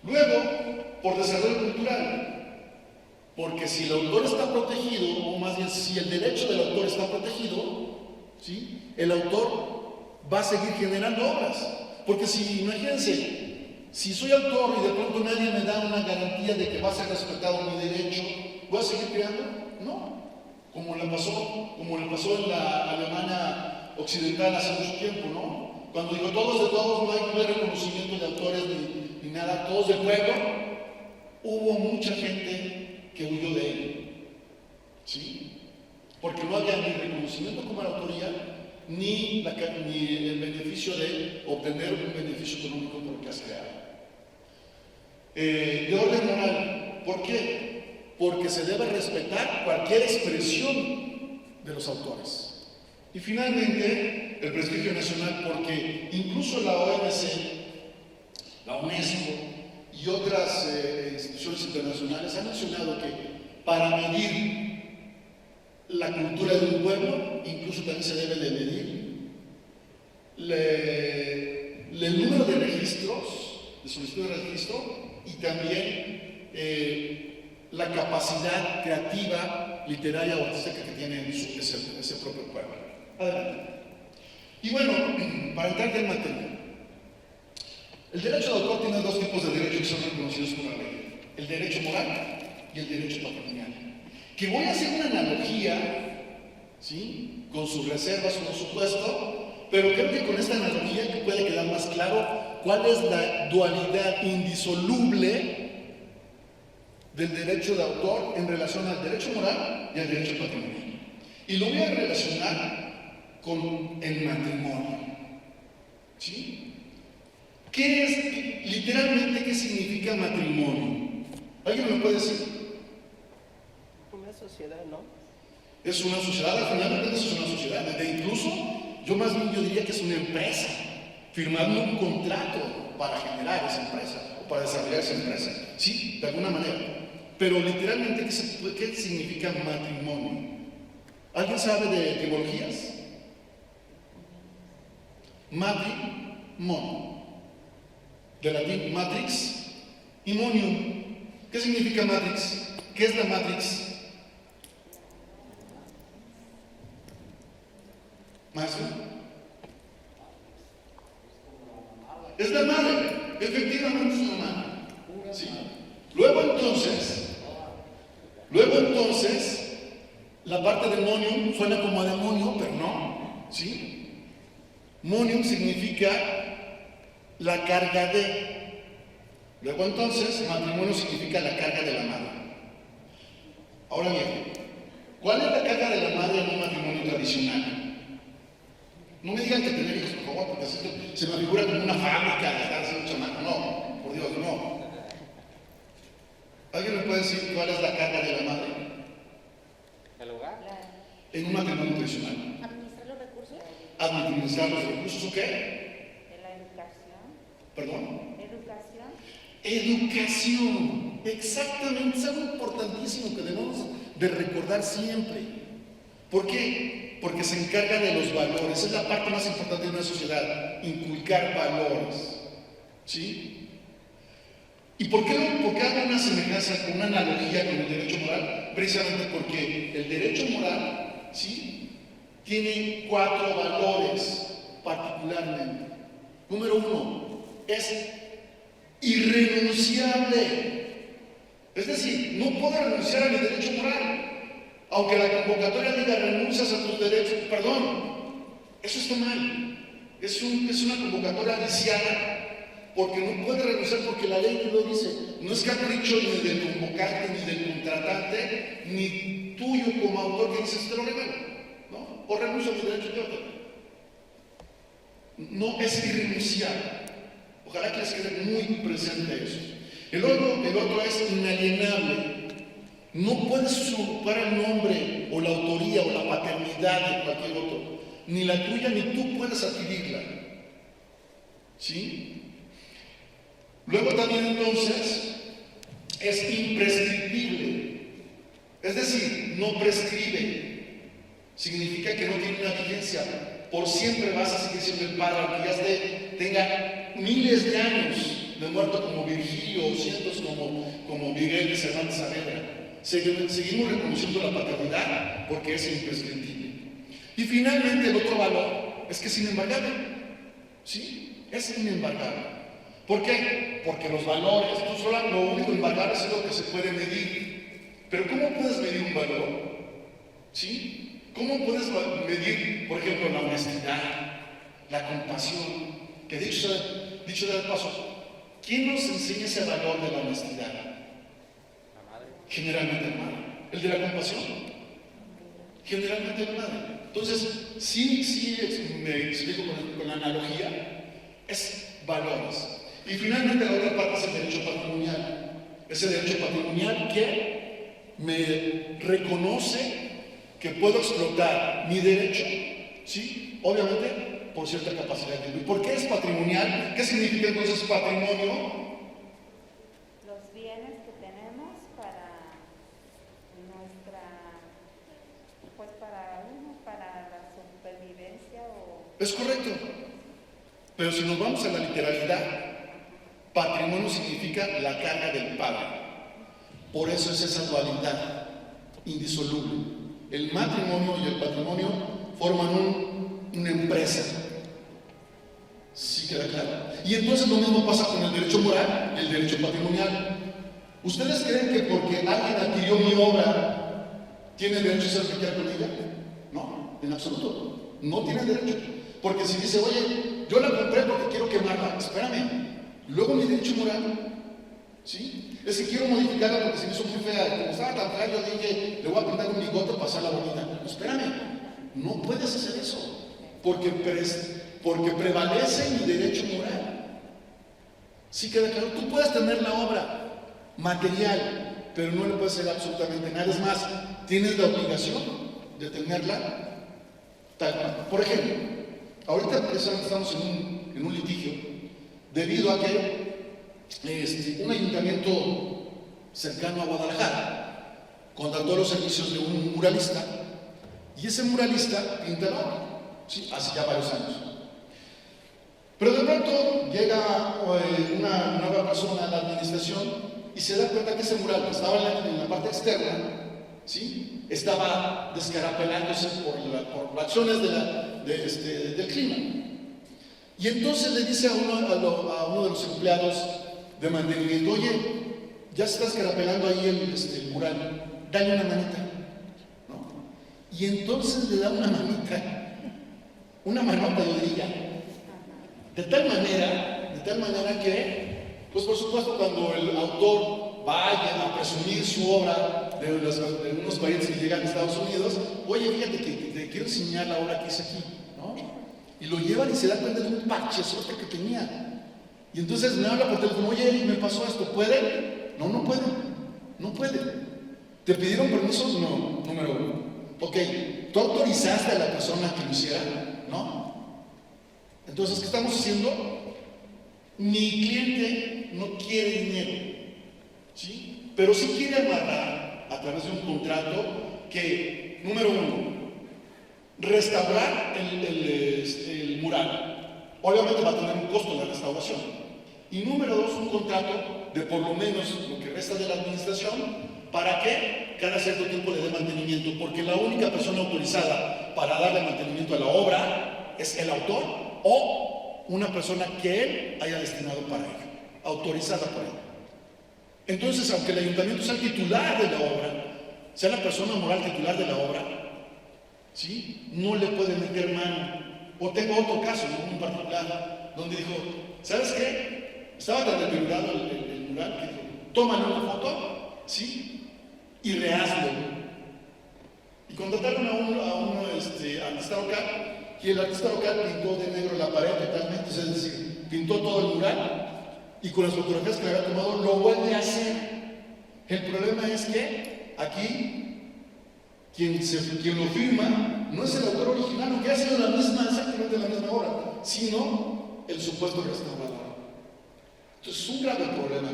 Luego, por desarrollo cultural. Porque si el autor está protegido, o más bien si el derecho del autor está protegido, ¿sí?, el autor va a seguir generando obras. Porque si, imagínense, si soy autor y de pronto nadie me da una garantía de que va a ser respetado mi derecho, ¿voy a seguir creando? No. Como le pasó en la Alemania occidental hace mucho tiempo, ¿no? Cuando digo todos de todos, no hay reconocimiento de autores ni nada, todos del pueblo, hubo mucha gente que huyó de él, ¿sí? Porque no había ni reconocimiento como la autoría, ni el beneficio de obtener un beneficio económico por lo que has creado. De orden moral, ¿por qué? Porque se debe respetar cualquier expresión de los autores. Y finalmente, el prestigio nacional, porque incluso la OMC, la UNESCO y otras instituciones internacionales han mencionado que para medir la cultura de un pueblo, incluso también se debe de medir el número de registros, de solicitud de registro, y también la capacidad creativa, literaria o artística que tiene ese propio pueblo. Adelante. Y bueno, para entrar en materia, el derecho de autor tiene dos tipos de derechos que son reconocidos por la ley: el derecho moral y el derecho patrimonial. Que voy a hacer una analogía, ¿sí?, con sus reservas, por supuesto, pero creo que con esta analogía puede quedar más claro cuál es la dualidad indisoluble del derecho de autor en relación al derecho moral y al derecho patrimonial. Y lo voy a relacionar con el matrimonio, ¿sí? ¿Qué es, literalmente, qué significa matrimonio? ¿Alguien me puede decir? Una sociedad, ¿no? Es una sociedad, al final de cuentas es una sociedad. Incluso, yo diría que es una empresa, firmando un contrato para generar esa empresa, o para desarrollar esa empresa. Sí, de alguna manera. Pero literalmente, ¿qué significa matrimonio? ¿Alguien sabe de etimologías? Matrimonio. De latín matrix y monium. ¿Qué significa matrix? ¿Qué es la matrix? Es la madre, efectivamente es la madre. ¿Sí? Luego entonces, la parte demonium suena como a demonio, pero no. ¿Sí? Monium significa la carga de. Luego entonces, matrimonio significa la carga de la madre. Ahora bien, ¿cuál es la carga de la madre en un matrimonio tradicional? No me digan que tener hijos, por favor, porque así se me figura como una fábrica de estar haciendo un chamaco. No, por Dios, no. ¿Alguien me puede decir cuál es la carga de la madre? ¿El hogar? En un matrimonio tradicional. ¿Administrar los recursos? Administrar los recursos, ¿o qué? De la educación. ¿Perdón? Educación. Educación, exactamente, es algo importantísimo que debemos de recordar siempre. ¿Por qué? Porque se encarga de los valores, es la parte más importante de una sociedad, inculcar valores. ¿Sí? ¿Y por qué hago una semejanza, una analogía con el derecho moral? Precisamente porque el derecho moral, ¿sí?, tiene 4 valores particularmente. Número 1, es irrenunciable. Es decir, no puedo renunciar a mi derecho moral. Aunque la convocatoria diga renuncias a tus derechos, perdón, eso está mal. Es una convocatoria viciada, porque no puede renunciar porque la ley lo dice. No es capricho ni del convocante, ni del contratante, ni tuyo como autor que dices te lo regalo, ¿no? O renuncio a mi derecho de otro. No es irrenunciable. Ojalá que les quede muy presente eso. El otro es inalienable. No puedes usurpar el nombre o la autoría o la paternidad de cualquier otro. Ni la tuya ni tú puedes adquirirla. ¿Sí? Luego también entonces es imprescriptible. Es decir, no prescribe. Significa que no tiene una vigencia. Por siempre vas a seguir siendo el padre, aunque ya tenga miles de años de muerto como Virgilio o cientos como Miguel de Cervantes Saavedra. Seguimos reconociendo la paternidad porque es imprescriptible. Y finalmente el otro valor es que es inembargable. ¿Sí? Es inembargable. ¿Por qué? Porque los valores, lo único embargable es lo que se puede medir. Pero ¿cómo puedes medir un valor? ¿Sí? ¿Cómo puedes medir, por ejemplo, la honestidad, la compasión? Que dicho de paso, ¿quién nos enseña ese valor de la honestidad? Generalmente la madre. ¿El de la compasión? Generalmente la madre. Entonces, sí, me explico con la analogía, es valores. Y finalmente la otra parte es el derecho patrimonial. Es el derecho patrimonial que me reconoce que puedo explotar mi derecho, ¿sí? Obviamente, por cierta capacidad de vivir. ¿Por qué es patrimonial? ¿Qué significa entonces patrimonio? Los bienes que tenemos para nuestra, pues para la supervivencia o... Es correcto. Pero si nos vamos a la literalidad, patrimonio significa la carga del padre. Por eso es esa dualidad indisoluble. El matrimonio y el patrimonio forman una empresa. ¿Sí queda claro? Y entonces lo mismo pasa con el derecho moral y el derecho patrimonial. ¿Ustedes creen que porque alguien adquirió mi obra tiene derecho a hacer lo que quiera con ella? No, en absoluto. No tiene derecho. Porque si dice, oye, yo la compré porque quiero quemarla, espérame. Luego mi derecho moral, ¿sí? Es que quiero modificarla porque se me hizo muy fea. Como estaba tan fea, yo dije, le voy a pintar un bigote para hacerla bonita. Espérame, no puedes hacer eso. Porque prevalece mi derecho moral. ¿Sí queda claro? Tú puedes tener la obra material, pero no le puedes hacer absolutamente nada. Es más, tienes la obligación de tenerla tal cual. Por ejemplo, ahorita estamos en un litigio debido a que un ayuntamiento cercano a Guadalajara contrató los servicios de un muralista y ese muralista pinta la obra, ¿sí? Hace ya varios años. Pero de pronto llega una nueva persona a la administración y se da cuenta que ese mural que estaba en la parte externa, ¿sí?, estaba descarapelándose por las acciones del clima. Y entonces le dice a uno de los empleados de mantenimiento, oye, ya se está escarapelando ahí el mural, dale una manita, ¿no? Y entonces le da una manota, yo diría, de tal manera que, pues por supuesto, cuando el autor vaya a presumir su obra de unos parientes que llegan a Estados Unidos, oye, fíjate que te quiero enseñar la obra que hice aquí, ¿no? Y lo llevan y se da cuenta de un parchezote que tenía. Y entonces me habla por teléfono, oye, me pasó esto, ¿puede? No, no puede. ¿Te pidieron permiso? No, número uno. Ok, ¿tú autorizaste a la persona que lo hiciera? No. Entonces, ¿qué estamos haciendo? Mi cliente no quiere dinero, ¿sí? Pero sí quiere amarrar a través de un contrato que, número uno, restaurar el mural. Obviamente va a tener un costo la restauración. Y número dos, un contrato de por lo menos lo que resta de la administración para que cada cierto tiempo le dé mantenimiento, porque la única persona autorizada para darle mantenimiento a la obra es el autor o una persona que él haya destinado para ello, autorizada por él. Entonces, aunque el ayuntamiento sea el titular de la obra, sea la persona moral titular de la obra, ¿sí?, no le puede meter mano. O tengo otro caso, ¿no?, en particular, donde dijo, ¿sabes qué? Estaba tan deteriorado el mural que dijo, tómale una foto, ¿sí?, y rehazlo. Y contrataron a un artista local, y el artista local pintó de negro la pared totalmente, es decir, pintó todo el mural, y con las fotografías que le había tomado lo vuelve a hacer. El problema es que aquí quien lo firma no es el autor original, aunque ha sido exactamente la misma obra, sino el supuesto restaurador. Entonces es un grave problema.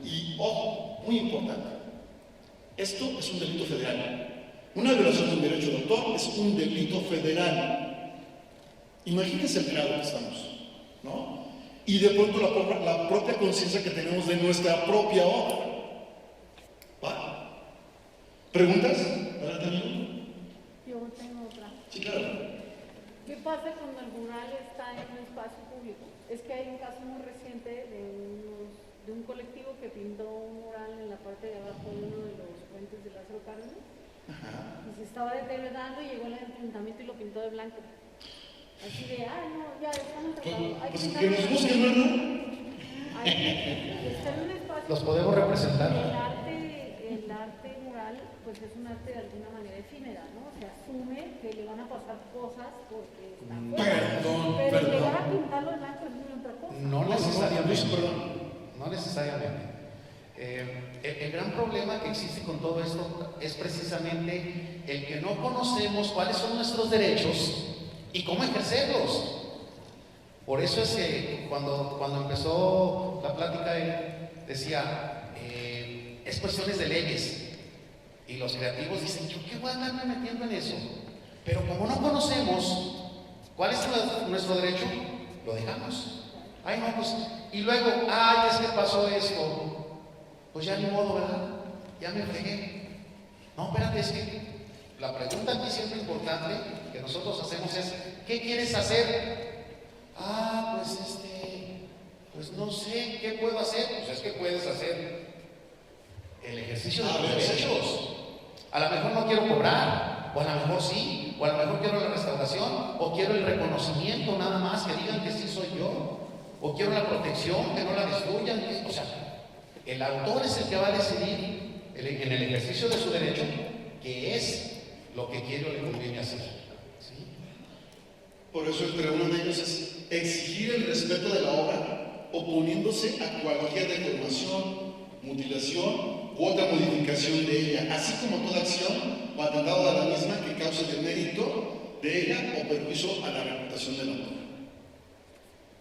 Y ojo, muy importante, esto es un delito federal. Una violación de un derecho de autor es un delito federal. Imagínense el grado que estamos, ¿no? Y de pronto la propia conciencia que tenemos de nuestra propia obra. ¿Va? ¿Preguntas? Yo tengo otra. Sí, claro. ¿Qué pasa cuando el mural está en un espacio público? Es que hay un caso muy reciente de un colectivo que pintó un mural en la parte de abajo de uno de los puentes de Lázaro Cárdenas. Ajá. Y se estaba deteriorando y llegó el ayuntamiento y lo pintó de blanco. Así de, no, ya estamos cerrados. Pues que nos busquen, ¿no? Está en un espacio. Los podemos representar. El arte mural, pues es un arte de alguna manera efímera, ¿no? Se asume que le van a pasar cosas porque está fuera. Pero llegar a pintarlo de blanco es muy otra cosa. No necesariamente. No necesariamente. El gran problema que existe con todo esto es precisamente el que no conocemos cuáles son nuestros derechos y cómo ejercerlos. Por eso es que cuando empezó la plática él decía, es cuestiones de leyes, y los creativos dicen, yo qué voy a andarme metiendo en eso, pero como no conocemos cuál es nuestro derecho, lo dejamos. Ay, no, pues, y luego, es que pasó esto, pues ya ni modo, ¿verdad? Ya me fregué. No, espérate, es que la pregunta aquí siempre importante que nosotros hacemos es, ¿qué quieres hacer? Pues no sé, ¿qué puedo hacer? Pues es que puedes hacer el ejercicio de los derechos. A lo mejor no quiero cobrar, o a lo mejor sí, o a lo mejor quiero la restauración, o quiero el reconocimiento nada más, que digan que sí soy yo, o quiero la protección, que no la destruyan. O sea, el autor es el que va a decidir en el ejercicio de su derecho qué es lo que quiere o le conviene hacer. ¿Sí? Por eso entre uno de ellos es exigir el respeto de la obra, oponiéndose a cualquier deformación, mutilación u otra modificación de ella, así como toda acción o atentado a la misma que cause demérito de ella o perjuicio a la reputación del autor.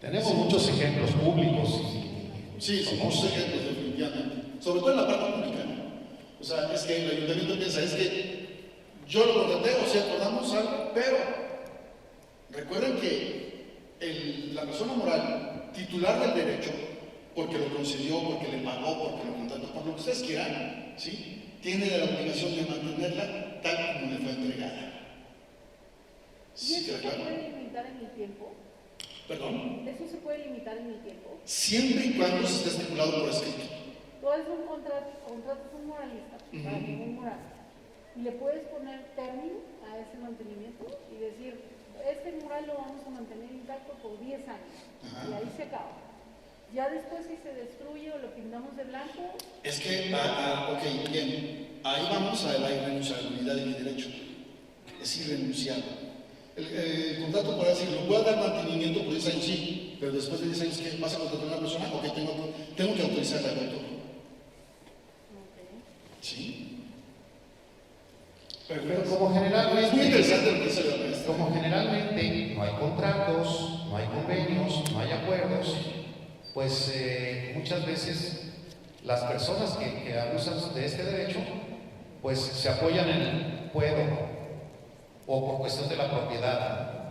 Tenemos muchos ejemplos públicos. Sí, muchos ejemplos, definitivamente. Sobre todo en la parte pública, ¿no? O sea, es que el ayuntamiento piensa, es que yo lo contraté, o sea, acordamos algo, pero recuerden que la persona moral, titular del derecho, porque lo concedió, porque le pagó, porque lo contrató, por lo que ustedes quieran, ¿sí?, tiene la obligación de mantenerla tal como le fue entregada. ¿Y eso se puede limitar en el tiempo? ¿Perdón? ¿Eso se puede limitar en el tiempo? Siempre y cuando se esté estipulado por escrito. Tú haces un contratas un muralista para ningún mural y le puedes poner término a ese mantenimiento y decir, este mural lo vamos a mantener intacto por 10 años. Y ahí se acaba. Ya después si se destruye o lo pintamos de blanco. Es que, ok, bien, ahí vamos a la irrenunciabilidad de mi derecho. Es irrenunciable. El contrato puede decir, lo puedo dar mantenimiento por 10 años, sí, pero después de 10 años, ¿qué? ¿Vas a contratar a una persona? Ok, tengo que autorizarla al autor. ¿Sí? Pero como generalmente, es muy interesante lo que dice la maestra. como generalmente no hay contratos, no hay convenios, no hay acuerdos, pues muchas veces las personas que abusan de este derecho, pues se apoyan en el puedo o por cuestión de la propiedad.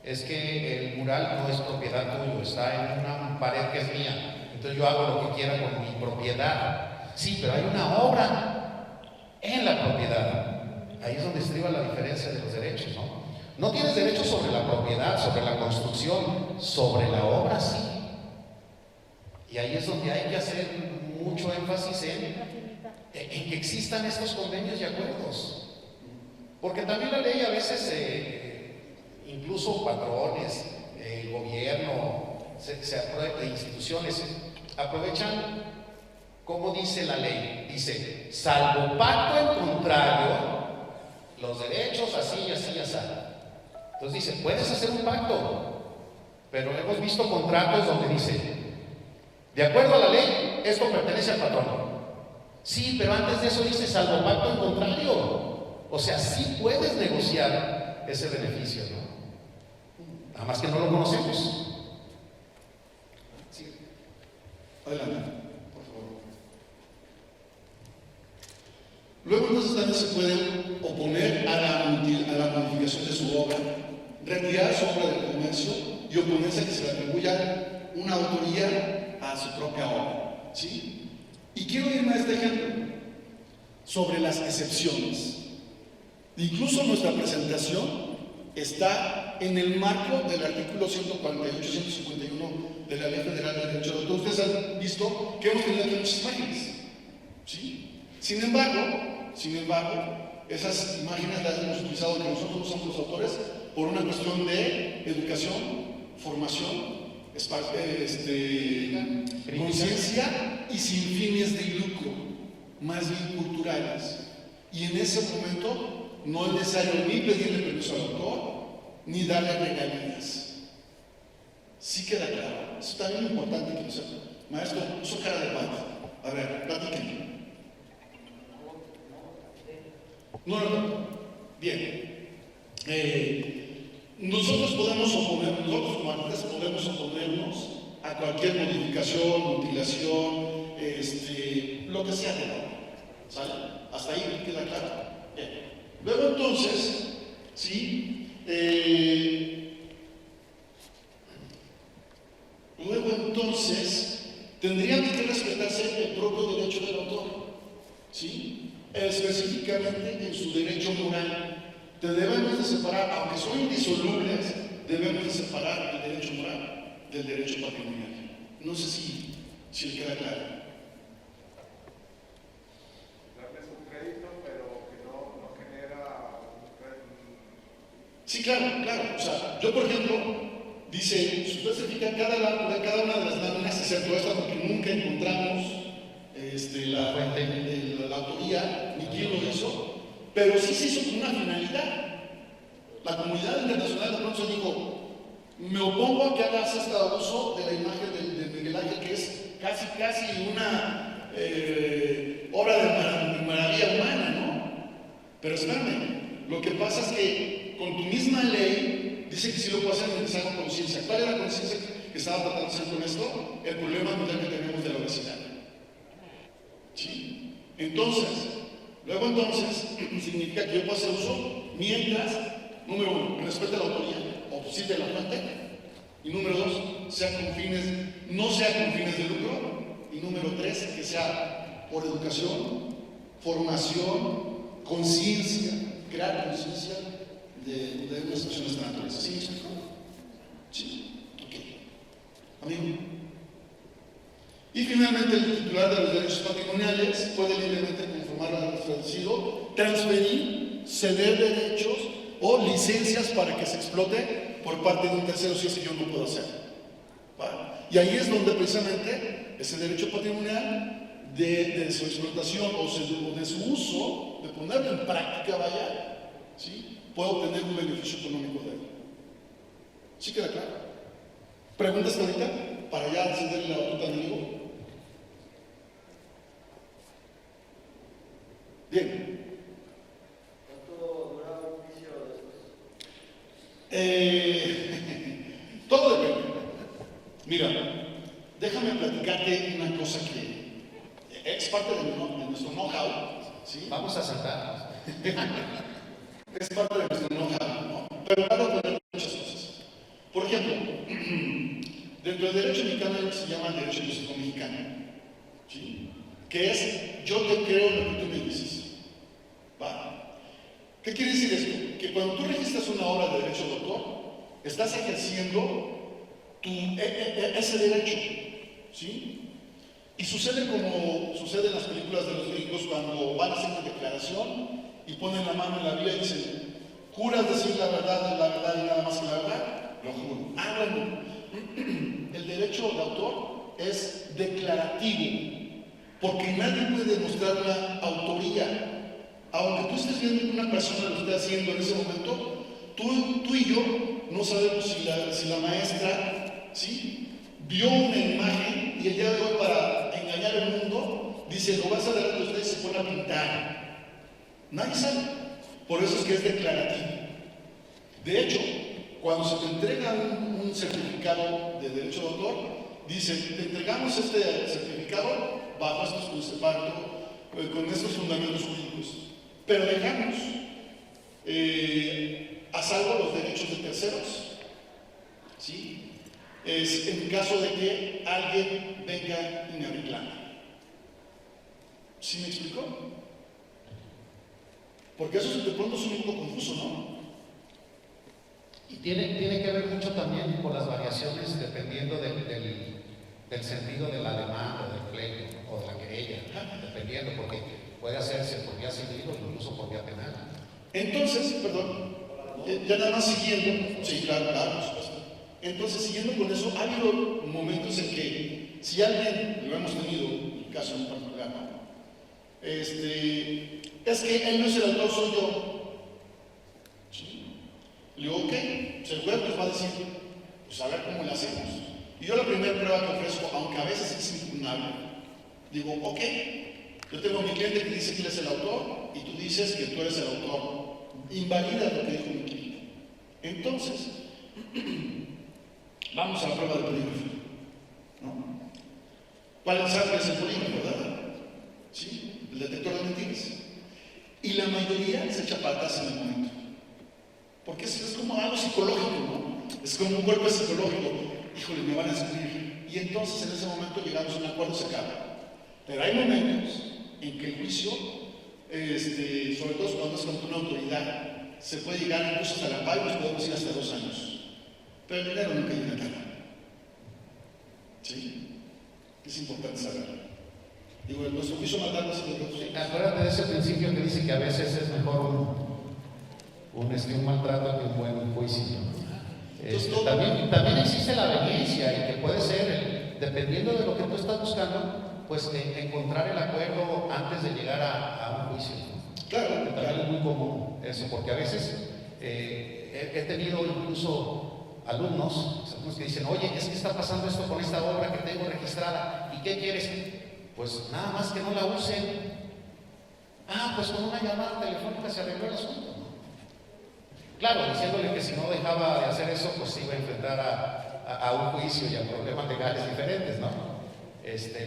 Es que el mural no es propiedad tuyo, está en una pared que es mía, entonces yo hago lo que quiera con mi propiedad. Sí, pero hay una obra en la propiedad. Ahí es donde estriba la diferencia de los derechos, ¿no? No tienes derecho sobre la propiedad, sobre la construcción, sobre la obra sí. Y ahí es donde hay que hacer mucho énfasis en que existan estos convenios y acuerdos. Porque también la ley a veces, incluso patrones, el gobierno, instituciones, aprovechan, como dice la ley, dice, salvo pacto en contrario, los derechos así y así y así. Entonces dice, puedes hacer un pacto, pero hemos visto contratos donde dice, de acuerdo a la ley, esto pertenece al patrón. Sí, pero antes de eso dice, salvo pacto en contrario. O sea, sí puedes negociar ese beneficio, ¿no? Nada más que no lo conocemos. Sí. Adelante, por favor. Luego entonces también se puede oponer a la modificación de su obra, retirar su obra del comercio y oponerse a que se le atribuya una autoría a su propia obra, ¿sí? Y quiero irme a este ejemplo sobre las excepciones. Incluso nuestra presentación está en el marco del artículo 148-151 de la Ley Federal del Derecho de Autor. Ustedes han visto que hemos tenido aquí muchas imágenes, ¿sí? Sin embargo, esas imágenes las hemos utilizado, que nosotros no somos los autores, por una cuestión de educación, formación, conciencia y sin fines de lucro, más bien culturales. Y en ese momento no es necesario ni pedirle permiso al autor, ni darle regalías. Sí queda claro. Eso también es importante que lo sepan. Maestro, puso cara de pata. A ver, platíquenme. No. Bien. Nosotros como artistas podemos oponernos a cualquier modificación, mutilación, lo que sea de la obra. ¿Sale? Hasta ahí queda claro. Bien. Luego entonces, ¿sí? Tendríamos que respetarse el propio derecho del autor, ¿sí? Específicamente en su derecho moral. Debemos de separar, aunque son indisolubles, debemos de separar el derecho moral del derecho patrimonial. No sé si le queda claro. Darles un crédito, pero que no genera un crédito. Sí, claro. O sea, yo por ejemplo, dice, si usted se fija, cada una de las láminas, excepto esta, porque nunca encontramos la autoría, ni quién lo hizo, pero sí se hizo con una finalidad. La comunidad internacional de pronto dijo, me opongo a que hagas este abuso de la imagen de Miguel Ángel, que es casi una obra de maravilla humana, ¿no? Pero espérame, lo que pasa es que con tu misma ley dice que sí lo puede hacer mientras haga conciencia. ¿Cuál es la conciencia que estaba tratando de hacer con esto? El problema mental que tenemos de la obesidad. ¿Sí? Luego entonces, significa que yo puedo hacer uso mientras, número uno, respete la autoría o cite la fuente, y número dos, no sea con fines de lucro, y número tres, que sea por educación, formación, conciencia, crear conciencia de unas personas de naturaleza. ¿Sí? ¿Sí? Ok. Y finalmente el titular de los derechos patrimoniales puede libremente conformar al traducido, transferir, ceder derechos o licencias para que se explote por parte de un tercero si es que yo no puedo hacer. ¿Vale? Y ahí es donde precisamente ese derecho patrimonial de su explotación o de su uso, de ponerlo en práctica, vaya, ¿sí?, puede obtener un beneficio económico de él. ¿Sí queda claro? ¿Preguntas ahorita? Para ya cederle la batuta al amigo. Bien. ¿Cuánto dura un juicio después? Todo depende. Mira, déjame platicarte una cosa que es parte de nuestro know-how, ¿sí? Vamos a sentarnos. Es parte de nuestro know-how, ¿no? Pero van a aprender muchas cosas. Por ejemplo, dentro del derecho mexicano hay lo que se llama el derecho histórico mexicano, ¿sí?, que es yo te creo lo que tú me dices. ¿Va? ¿Qué quiere decir esto? Que cuando tú registras una obra de derecho de autor, estás ejerciendo ese derecho, ¿sí? Y sucede como sucede en las películas de los gringos cuando van a hacer una declaración y ponen la mano en la Biblia y dicen, ¿juras decir la verdad y nada más que la verdad? Lo juro. Ah, bueno. El derecho de autor es declarativo, porque nadie puede demostrar una autoría. Aunque tú estés viendo que una persona lo esté haciendo en ese momento, tú y yo no sabemos si la maestra, ¿sí?, vio una imagen y el día de hoy, para engañar al mundo, dice, lo vas a ver de ustedes y se pone a pintar. Nadie sabe. Por eso es que es declarativo. De hecho, cuando se te entrega un certificado de derecho de autor, dice, te entregamos este certificado bajo con estos fundamentos jurídicos, pero dejamos a salvo los derechos de terceros, ¿sí?, es en caso de que alguien venga y me reclame. ¿Sí me explicó? Porque eso de pronto es un poco confuso, ¿no? Y tiene que ver mucho también con las variaciones dependiendo del sentido de la demanda, del pleito o de la querella, dependiendo, porque puede hacerse por vía civil o incluso por vía penal. Entonces, perdón, ya nada más siguiendo, sí, claro, por supuesto. Entonces, siguiendo con eso, ha habido momentos en que, si alguien, lo hemos tenido, en el caso en particular, ¿no?, es que él no es el autor, soy yo. ¿Sí? Le digo, ok, pues el juez nos va a decir, pues a ver cómo le hacemos. Y yo la primera prueba que ofrezco, aunque a veces es impugnable, digo, ok, yo tengo a mi cliente que dice que él es el autor y tú dices que tú eres el autor. Invalida lo que dijo mi cliente. Entonces, vamos a la prueba de polígrafo, ¿no? ¿Cuál es el polígrafo, verdad? ¿Sí? El detector de mentiras. Y la mayoría se echa para atrás en el momento. Porque es como algo psicológico, ¿no? Es como un golpe psicológico. Híjole, me van a descubrir. Y entonces en ese momento llegamos a un acuerdo, se acaba. Pero hay momentos en que el juicio, sobre todo cuando es contra una autoridad, se puede llegar incluso hasta la paz y nos podemos ir hasta 2 años. Pero el dinero nunca llega tarde. ¿Sí? Es importante saberlo. Digo, nuestro juicio matar no se lo. Acuérdate de ese principio que dice que a veces es mejor un maltrato que un buen juicio. También existe la veniencia y que puede ser, dependiendo de lo que tú estás buscando, pues encontrar el acuerdo antes de llegar a un juicio. Claro. Que también es muy común eso, porque a veces he tenido incluso alumnos que dicen, oye, es que está pasando esto con esta obra que tengo registrada, ¿y qué quieres? Pues nada más que no la usen. Ah, pues con una llamada telefónica se arregló el asunto. Claro, diciéndole que si no dejaba de hacer eso, pues se iba a enfrentar a un juicio y a problemas legales diferentes, ¿no?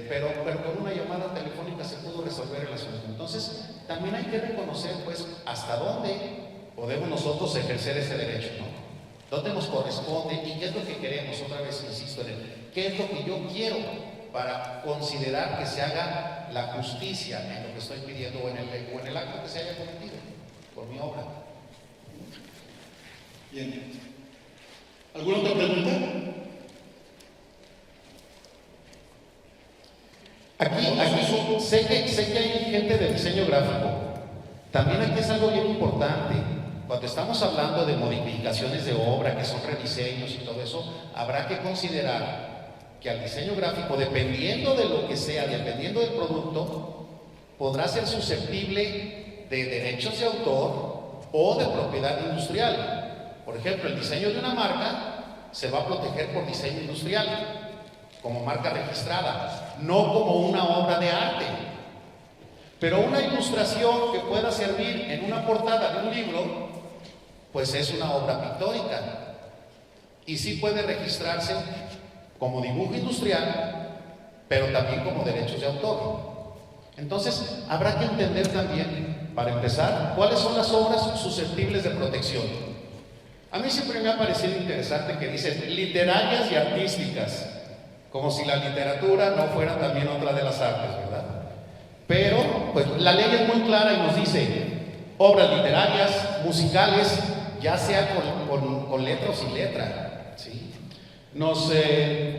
Pero con una llamada telefónica se pudo resolver el asunto. Entonces, también hay que reconocer, pues, hasta dónde podemos nosotros ejercer ese derecho, ¿no? ¿Dónde nos corresponde y qué es lo que queremos? Otra vez insisto en qué es lo que yo quiero para considerar que se haga la justicia en lo que estoy pidiendo o en el acto que se haya cometido por mi obra. Bien. ¿Alguna otra pregunta? Aquí sé que hay gente de diseño gráfico. También aquí es algo bien importante. Cuando estamos hablando de modificaciones de obra, que son rediseños y todo eso, habrá que considerar que al diseño gráfico, dependiendo de lo que sea, dependiendo del producto, podrá ser susceptible de derechos de autor o de propiedad industrial. Por ejemplo, el diseño de una marca se va a proteger por diseño industrial, como marca registrada, no como una obra de arte. Pero una ilustración que pueda servir en una portada de un libro, pues es una obra pictórica y sí puede registrarse como dibujo industrial, pero también como derechos de autor. Entonces, habrá que entender también, para empezar, cuáles son las obras susceptibles de protección. A mí siempre me ha parecido interesante que dicen literarias y artísticas, como si la literatura no fuera también otra de las artes, ¿verdad? Pero, pues la ley es muy clara y nos dice obras literarias, musicales, ya sea con letra o sin letra, ¿sí? Nos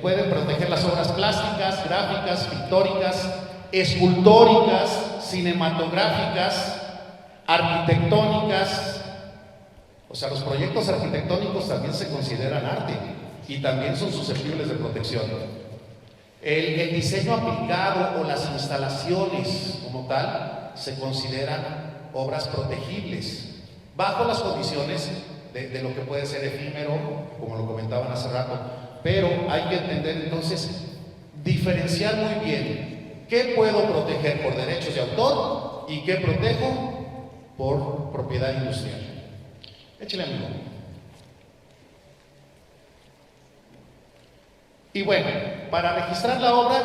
pueden proteger las obras plásticas, gráficas, pictóricas, escultóricas, cinematográficas, arquitectónicas. O sea, los proyectos arquitectónicos también se consideran arte y también son susceptibles de protección. El diseño aplicado o las instalaciones como tal se consideran obras protegibles bajo las condiciones de lo que puede ser efímero, como lo comentaban hace rato. Pero hay que entender entonces, diferenciar muy bien qué puedo proteger por derechos de autor y qué protejo por propiedad industrial. Échale, amigo. Y bueno, para registrar la obra,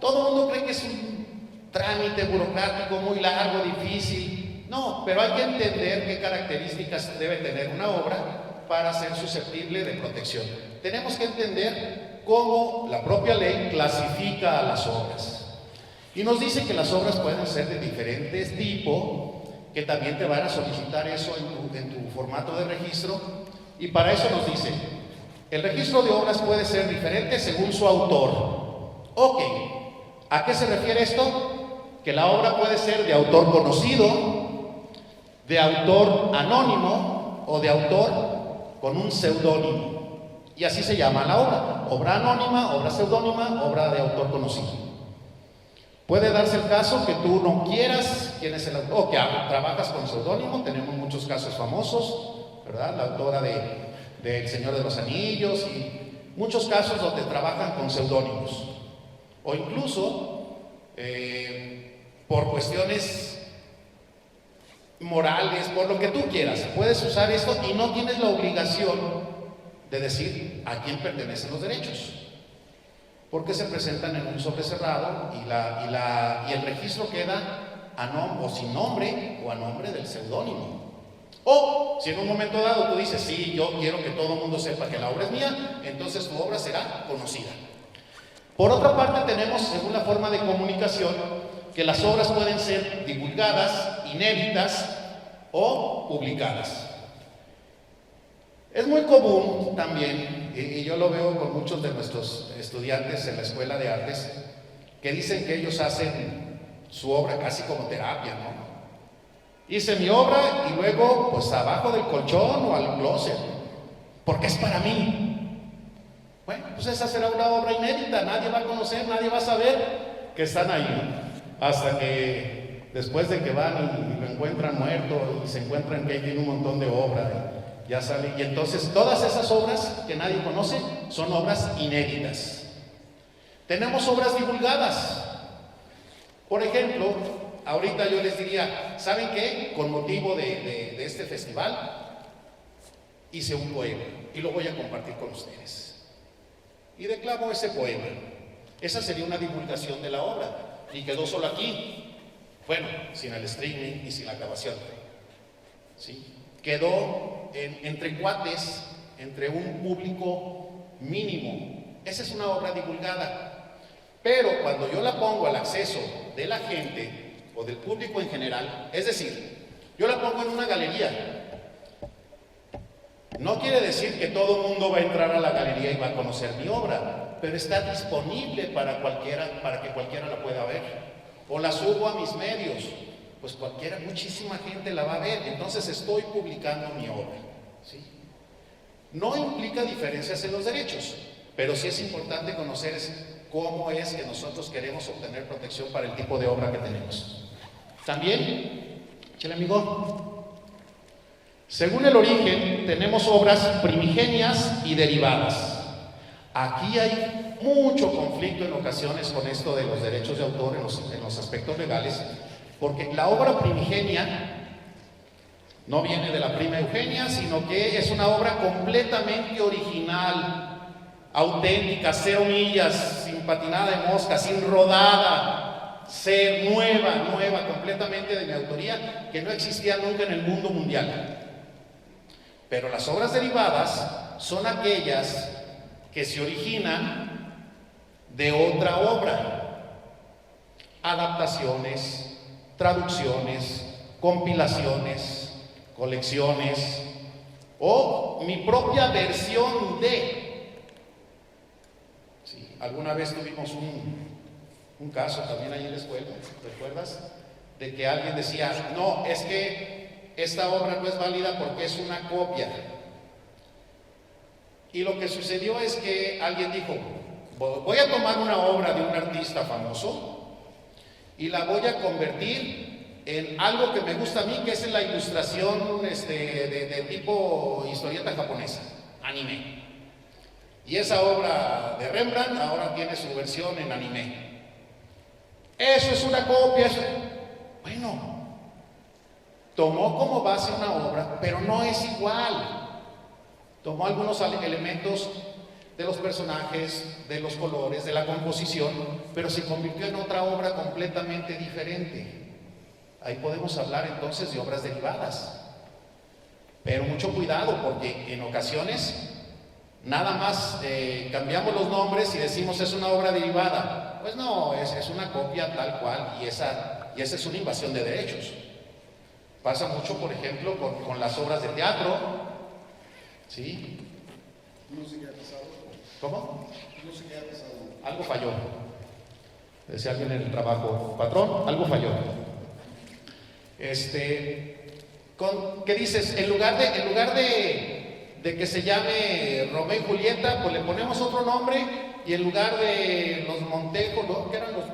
todo el mundo cree que es un trámite burocrático muy largo, difícil. No, pero hay que entender qué características debe tener una obra para ser susceptible de protección. Tenemos que entender cómo la propia ley clasifica a las obras. Y nos dice que las obras pueden ser de diferentes tipos, que también te van a solicitar eso en tu formato de registro. Y para eso nos dice, el registro de obras puede ser diferente según su autor. Ok, ¿a qué se refiere esto? Que la obra puede ser de autor conocido, de autor anónimo o de autor con un seudónimo. Y así se llama la obra: obra anónima, obra seudónima, obra de autor conocido. Puede darse el caso que tú no quieras quién es el autor, o que trabajas con seudónimo. Tenemos muchos casos famosos, ¿verdad? La autora de El Señor de los Anillos y muchos casos donde trabajan con seudónimos. O incluso por cuestiones morales, por lo que tú quieras, puedes usar esto y no tienes la obligación de decir a quién pertenecen los derechos, porque se presentan en un sobre cerrado y el registro queda o sin nombre o a nombre del seudónimo. O si en un momento dado tú dices, sí, yo quiero que todo el mundo sepa que la obra es mía, entonces tu obra será conocida. Por otra parte, tenemos, según la forma de comunicación, que las obras pueden ser divulgadas, inéditas o publicadas. Es muy común también, y yo lo veo con muchos de nuestros estudiantes en la Escuela de Artes, que dicen que ellos hacen su obra casi como terapia, ¿no? Hice mi obra y luego, pues abajo del colchón o al closet, porque es para mí. Bueno, pues esa será una obra inédita, nadie va a conocer, nadie va a saber que están ahí, ¿no? Hasta que después de que van y lo encuentran muerto y se encuentran que ahí tiene un montón de obra, ya sale. Y entonces todas esas obras que nadie conoce son obras inéditas. Tenemos obras divulgadas. Por ejemplo, ahorita yo les diría, ¿saben qué? Con motivo de este festival, hice un poema y lo voy a compartir con ustedes. Y declamo ese poema. Esa sería una divulgación de la obra. Y quedó solo aquí. Bueno, sin el streaming y sin la grabación. ¿Sí? Quedó entre cuates, entre un público mínimo. Esa es una obra divulgada. Pero cuando yo la pongo al acceso de la gente o del público en general, es decir, yo la pongo en una galería, No quiere decir que todo el mundo va a entrar a la galería y va a conocer mi obra, pero está disponible para que cualquiera la pueda ver. O la subo a mis medios, pues muchísima gente la va a ver. Entonces estoy publicando mi obra, ¿sí? No implica diferencias en los derechos, pero sí es importante conocer cómo es que nosotros queremos obtener protección para el tipo de obra que tenemos. También, échale amigo. Según el origen, tenemos obras primigenias y derivadas. Aquí hay mucho conflicto en ocasiones con esto de los derechos de autor en los aspectos legales, porque la obra primigenia no viene de la prima Eugenia, sino que es una obra completamente original, auténtica, 0 millas, sin patinada de mosca, sin rodada, nueva, completamente de mi autoría, que no existía nunca en el mundo mundial. Pero las obras derivadas son aquellas que se originan de otra obra. Adaptaciones, traducciones, compilaciones, colecciones o mi propia versión de. Sí, alguna vez tuvimos un caso también ahí en la escuela, ¿recuerdas? De que alguien decía, no, es que esta obra no es válida porque es una copia. Y lo que sucedió es que alguien dijo, voy a tomar una obra de un artista famoso y la voy a convertir en algo que me gusta a mí, que es la ilustración de tipo historieta japonesa, anime. Y esa obra de Rembrandt ahora tiene su versión en anime. Eso es una copia. Bueno, tomó como base una obra, pero no es igual. Tomó algunos elementos de los personajes, de los colores, de la composición, pero se convirtió en otra obra completamente diferente. Ahí podemos hablar entonces de obras derivadas. Pero mucho cuidado, porque en ocasiones nada más cambiamos los nombres y decimos es una obra derivada. Pues no, es una copia tal cual, y esa es una invasión de derechos. Pasa mucho, por ejemplo, con las obras de teatro, ¿sí? No sé qué ha pasado. ¿Cómo? No sé qué ha pasado. Algo falló. Decía alguien en el trabajo, patrón, algo falló. ¿Qué dices? En lugar de que se llame Romeo y Julieta, pues le ponemos otro nombre, y en lugar de los Montejo, ¿no? ¿Qué eran los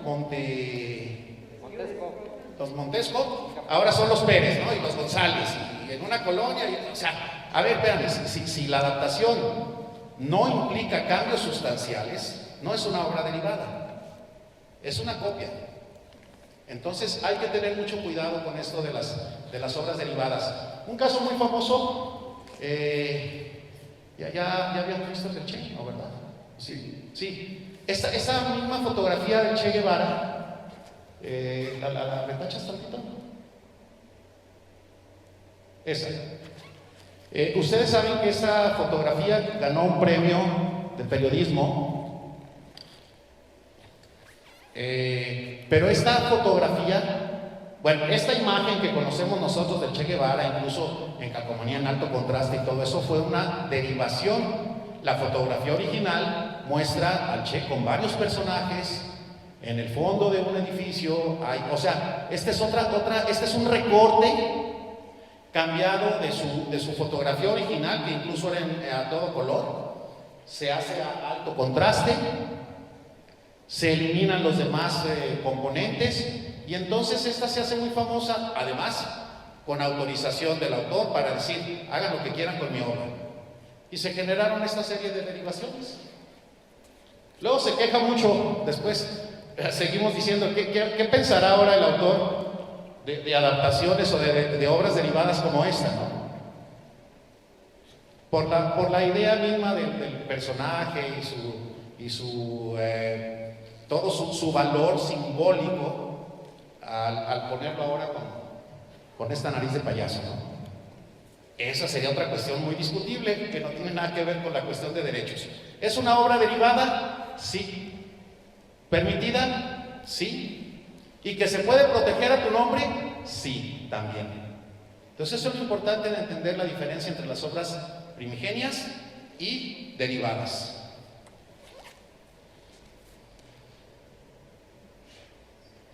Los Montesco, ahora son los Pérez, ¿no? Y los González, y en una colonia, o sea, a ver, espérame, si la adaptación no implica cambios sustanciales, no es una obra derivada, es una copia. Entonces hay que tener mucho cuidado con esto de las obras derivadas. Un caso muy famoso, ya habían visto el Che, ¿no, verdad? Sí. Esa misma fotografía del Che Guevara, ¿la retachas tantito? Esa. Ustedes saben que esa fotografía ganó un premio de periodismo, pero esta fotografía, bueno, esta imagen que conocemos nosotros del Che Guevara, incluso en calcomanía en alto contraste y todo eso, fue una derivación. La fotografía original muestra al Che con varios personajes en el fondo de un edificio. O sea, este es un recorte cambiado de su fotografía original, que incluso era a todo color. Se hace a alto contraste, se eliminan los demás componentes, y entonces esta se hace muy famosa, además con autorización del autor, para decir, hagan lo que quieran con mi obra. Y se generaron esta serie de derivaciones. Luego se queja mucho, después seguimos diciendo, ¿qué pensará ahora el autor de adaptaciones o de obras derivadas como esta, ¿no? Por la idea misma del personaje y todo su valor simbólico al ponerlo ahora con esta nariz de payaso, ¿no? Esa sería otra cuestión muy discutible, que no tiene nada que ver con la cuestión de derechos. ¿Es una obra derivada? Sí. ¿Permitida? Sí. ¿Y que se puede proteger a tu nombre? Sí, también. Entonces eso es lo importante de entender la diferencia entre las obras primigenias y derivadas.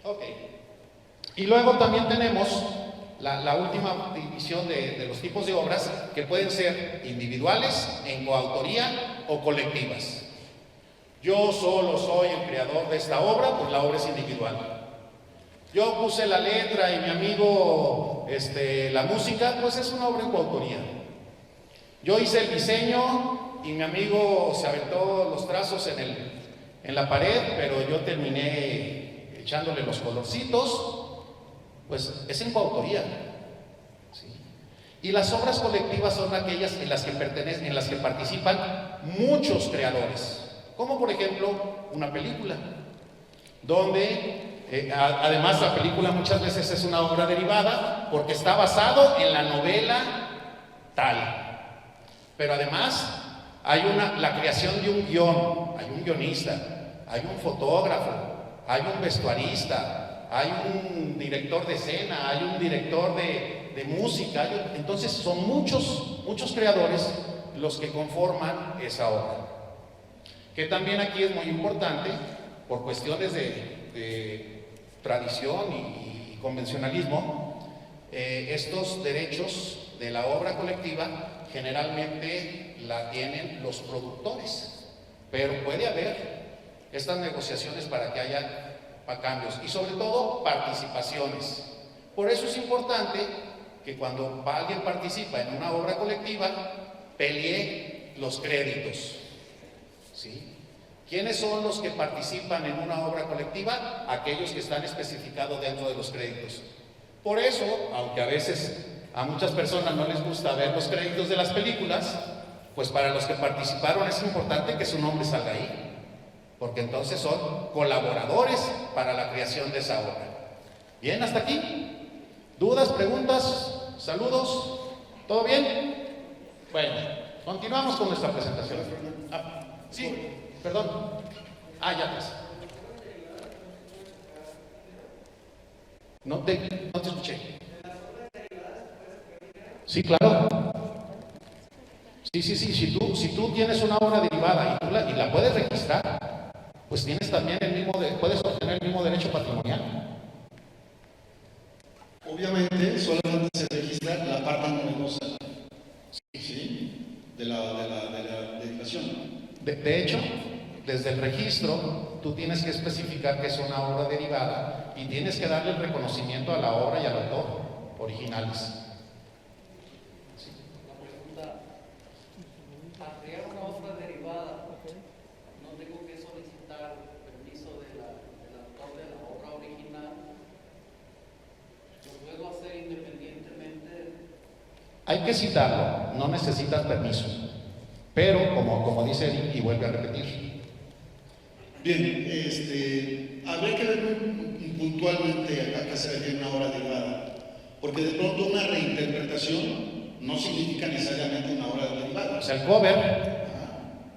Ok. Y luego también tenemos la última división de los tipos de obras, que pueden ser individuales, en coautoría o colectivas. Yo solo soy el creador de esta obra, pues la obra es individual. Yo puse la letra y mi amigo la música, pues es una obra en coautoría. Yo hice el diseño y mi amigo se aventó los trazos en la pared, pero yo terminé echándole los colorcitos. Pues es en coautoría, ¿sí? Y las obras colectivas son aquellas en las que participan muchos creadores, como por ejemplo una película, donde además la película muchas veces es una obra derivada porque está basado en la novela tal, pero además hay la creación de un guión, hay un guionista, hay un fotógrafo, hay un vestuarista, hay un director de escena, hay un director de música, entonces son muchos creadores los que conforman esa obra. Que también aquí es muy importante, por cuestiones de tradición y convencionalismo, estos derechos de la obra colectiva generalmente la tienen los productores, pero puede haber estas negociaciones para que haya cambios y sobre todo participaciones. Por eso es importante que cuando alguien participa en una obra colectiva pelee los créditos, ¿sí? ¿Quiénes son los que participan en una obra colectiva? Aquellos que están especificados dentro de los créditos. Por eso, aunque a veces a muchas personas no les gusta ver los créditos de las películas, pues para los que participaron es importante que su nombre salga ahí, porque entonces son colaboradores para la creación de esa obra. Bien, hasta aquí. ¿Dudas, preguntas, saludos? ¿Todo bien? Bueno, continuamos con nuestra presentación. Sí, perdón. Ya pues. No te escuché. Sí, claro. Sí. Si tú tienes una obra derivada y la puedes registrar, pues tienes también puedes obtener el mismo derecho patrimonial. Obviamente, solamente se registra la parte novedosa, ¿sí? de la declaración. De hecho, desde el registro, tú tienes que especificar que es una obra derivada y tienes que darle el reconocimiento a la obra y al autor originales. Hay que citarlo, no necesitas permiso, pero como dice Eric y vuelve a repetir. Bien, habría que ver puntualmente a qué se refiere una obra derivada, porque de pronto una reinterpretación no significa necesariamente una obra derivada. O sea, el cover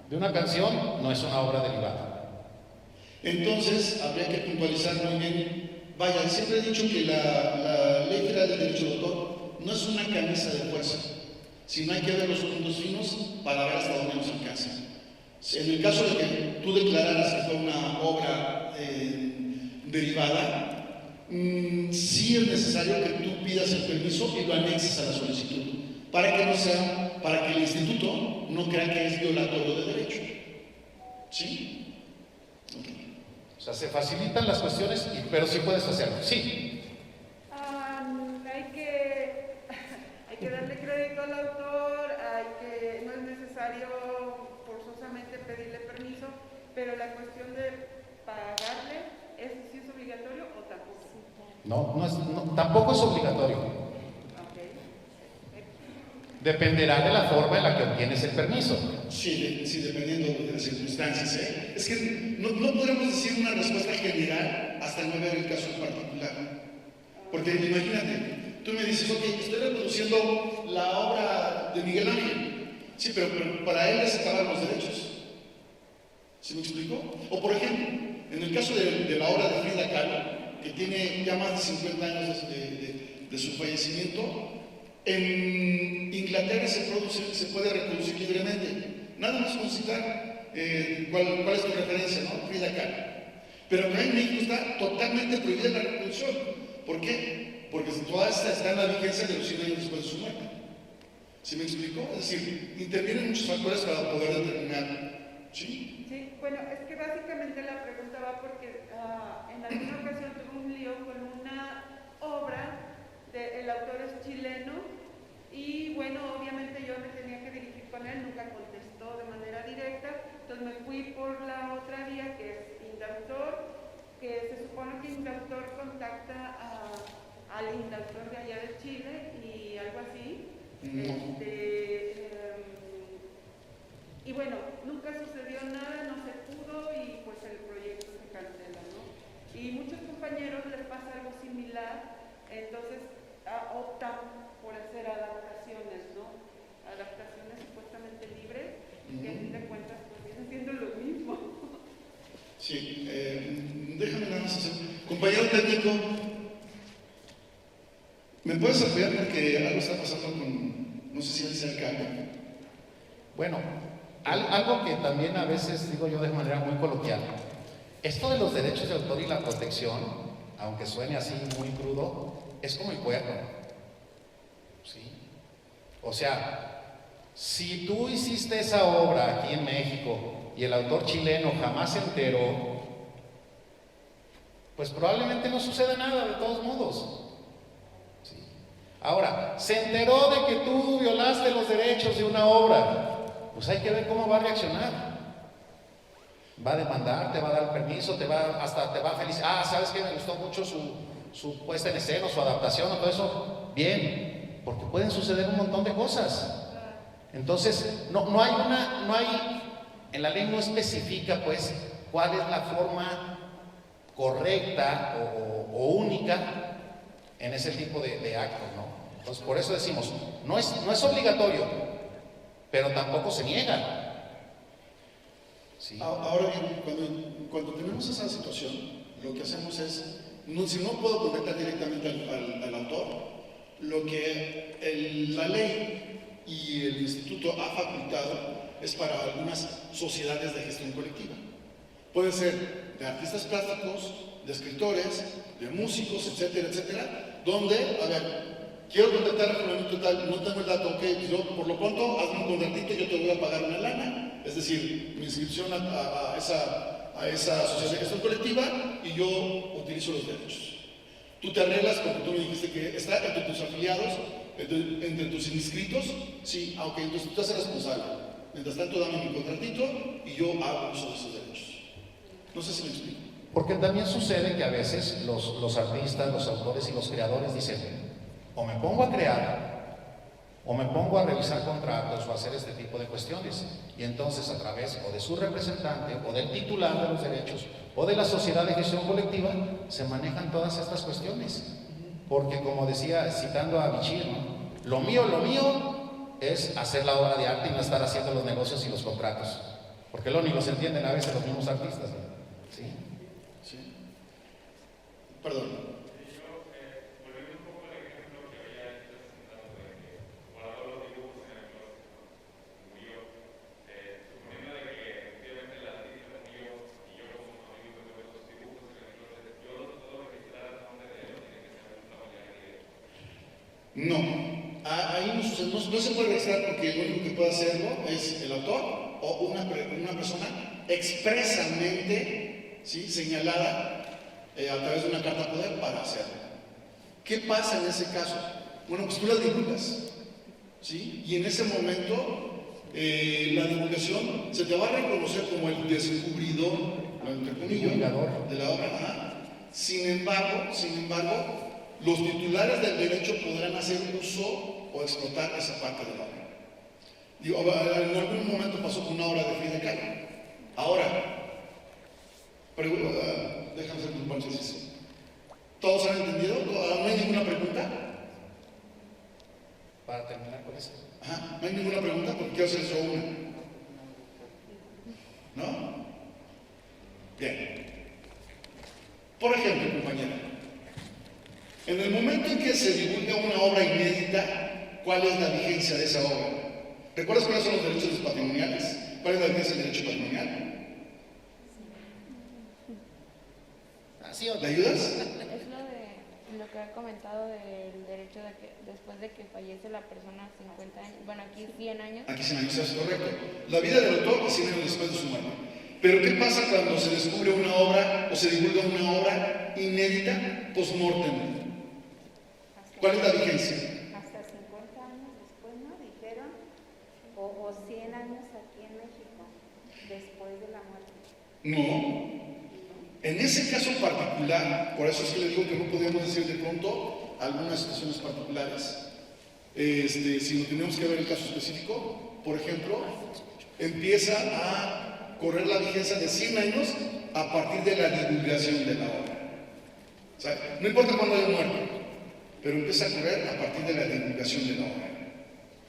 de una canción no es una obra derivada. Entonces, habría que puntualizar muy bien. Vaya, siempre he dicho que la Ley Federal del Derecho de Autor no es una camisa de fuerza, sino hay que ver los puntos finos para ver hasta dónde nos alcanza. En el caso de que tú declararas que fue una obra derivada, sí es necesario que tú pidas el permiso y lo anexes a la solicitud, para que el instituto no crea que es violatorio de derecho. ¿Sí? Okay. O sea, se facilitan las cuestiones, pero sí puedes hacerlo. Sí. Hay que darle crédito al autor, no es necesario forzosamente pedirle permiso, pero la cuestión de pagarle, ¿eso sí es obligatorio o tampoco? No, tampoco es obligatorio. Okay. Dependerá de la forma en la que obtienes el permiso. Sí, dependiendo de las circunstancias. Es que no podemos decir una respuesta general hasta no ver el caso en particular. Porque imagínate, tú me dices, ok, estoy reproduciendo la obra de Miguel Ángel. Sí, pero para él se acaban los derechos. ¿Sí me explico? O por ejemplo, en el caso de la obra de Frida Kahlo, que tiene ya más de 50 años de su fallecimiento, En Inglaterra se puede reproducir libremente. Nada más con citar cuál es tu referencia, ¿no? Frida Kahlo. Pero acá en México está totalmente prohibida la reproducción. ¿Por qué? Porque toda esta está en la vigencia de los 100 años después de su muerte. ¿Sí me explico? Es decir, intervienen muchos factores para poder determinar. ¿Sí? Sí, bueno, es que básicamente la pregunta va porque en alguna ocasión tuve un lío con una obra, el autor es chileno, y bueno, obviamente yo me tenía que dirigir con él, nunca contestó de manera directa, entonces me fui por la otra vía que es Indautor, que se supone que Indautor contacta al Indautor de allá de Chile y algo así. Y bueno, nunca sucedió nada, no se pudo y pues el proyecto se cancela, ¿no? Y muchos compañeros les pasa algo similar, entonces optan por hacer adaptaciones, ¿no? Adaptaciones supuestamente libres, que a fin de cuentas pues vienen siendo lo mismo. Sí, déjame nada más hacer. Compañero técnico, ¿me puedes apoyar? Porque algo está pasando con, no sé si él se alcalde. Bueno, algo que también a veces digo yo de manera muy coloquial, esto de los derechos de autor y la protección, aunque suene así muy crudo, es como el cuerno. ¿Sí? O sea, si tú hiciste esa obra aquí en México y el autor chileno jamás se enteró, pues probablemente no suceda nada de todos modos. ¿Sí? Ahora, se enteró de que tú violaste los derechos de una obra, pues hay que ver cómo va a reaccionar. Va a demandar, te va a dar permiso, hasta te va a felicitar. ¿Sabes qué? Me gustó mucho su puesta en escena, su adaptación, o todo eso. Bien, porque pueden suceder un montón de cosas. Entonces, no hay, en la ley no especifica, pues, cuál es la forma correcta o única en ese tipo de actos, ¿no? Entonces, por eso decimos, no es obligatorio, pero tampoco se niega. Sí. Ahora bien, cuando tenemos esa situación, lo que hacemos es, si no puedo contactar directamente al autor, lo que la ley y el instituto ha facultado es para algunas sociedades de gestión colectiva. Puede ser de artistas plásticos, de escritores, de músicos, etcétera, etcétera, donde, a ver, quiero contactar a fulanito tal, no tengo el dato, ok, yo por lo pronto hazme un contratito, yo te voy a pagar una lana, es decir, mi inscripción a esa sociedad de gestión colectiva y yo utilizo los derechos. Tú te arreglas, como tú me dijiste que está entre tus afiliados, entre tus inscritos, sí, aunque entonces tú te haces responsable. Mientras tanto, dame mi contratito y yo hago uso de esos derechos. No sé si me explico. Porque también sucede que a veces los artistas, los autores y los creadores dicen, o me pongo a crear, o me pongo a revisar contratos o a hacer este tipo de cuestiones. Y entonces a través o de su representante, o del titular de los derechos, o de la sociedad de gestión colectiva, se manejan todas estas cuestiones. Porque como decía, citando a Bichir, ¿no? Lo mío es hacer la obra de arte y no estar haciendo los negocios y los contratos. Porque lo único se entienden a veces los mismos artistas, ¿no? Sí. Sí. Perdón. No, ahí no se puede registrar porque lo único que puede hacerlo es el autor o una persona expresamente, ¿sí?, señalada a través de una carta poder para hacerlo. ¿Qué pasa en ese caso? Bueno, pues tú la divulgas, ¿sí? Y en ese momento la divulgación se te va a reconocer como el descubridor, entre comillas, de la obra. Ajá. Sin embargo, los titulares del derecho podrán hacer uso o explotar esa parte de la obra. Digo, en algún momento pasó con una obra de Frida Kahlo. Ahora, déjame hacer un paréntesis. ¿Todos han entendido? ¿No hay ninguna pregunta? Para terminar con eso. Ajá, no hay ninguna pregunta porque quiero hacer solo una. ¿No? Bien. Por ejemplo, compañera, en el momento en que se divulga una obra inédita, ¿Cuál es la vigencia de esa obra? ¿Recuerdas cuáles son los derechos patrimoniales? ¿Cuál es la vigencia del derecho patrimonial? ¿Así o no? ¿Le ayudas? Es lo que ha comentado del derecho de que después de que fallece la persona 50 años, bueno, aquí 100 años. Aquí 100 años, es correcto. La vida del autor y 100 años después de su muerte. Pero ¿qué pasa cuando se descubre una obra o se divulga una obra inédita post-mortem? ¿Cuál es la vigencia? Hasta 50 años después, ¿no? Dijeron, o 100 años aquí en México, después de la muerte. No. En ese caso particular, por eso es que le digo que no podemos decir de pronto algunas situaciones particulares, si no tenemos que ver el caso específico, por ejemplo, empieza a correr la vigencia de 100 años a partir de la divulgación de la obra. O sea, no importa cuándo haya muerto, pero empieza a correr a partir de la divulgación de la obra.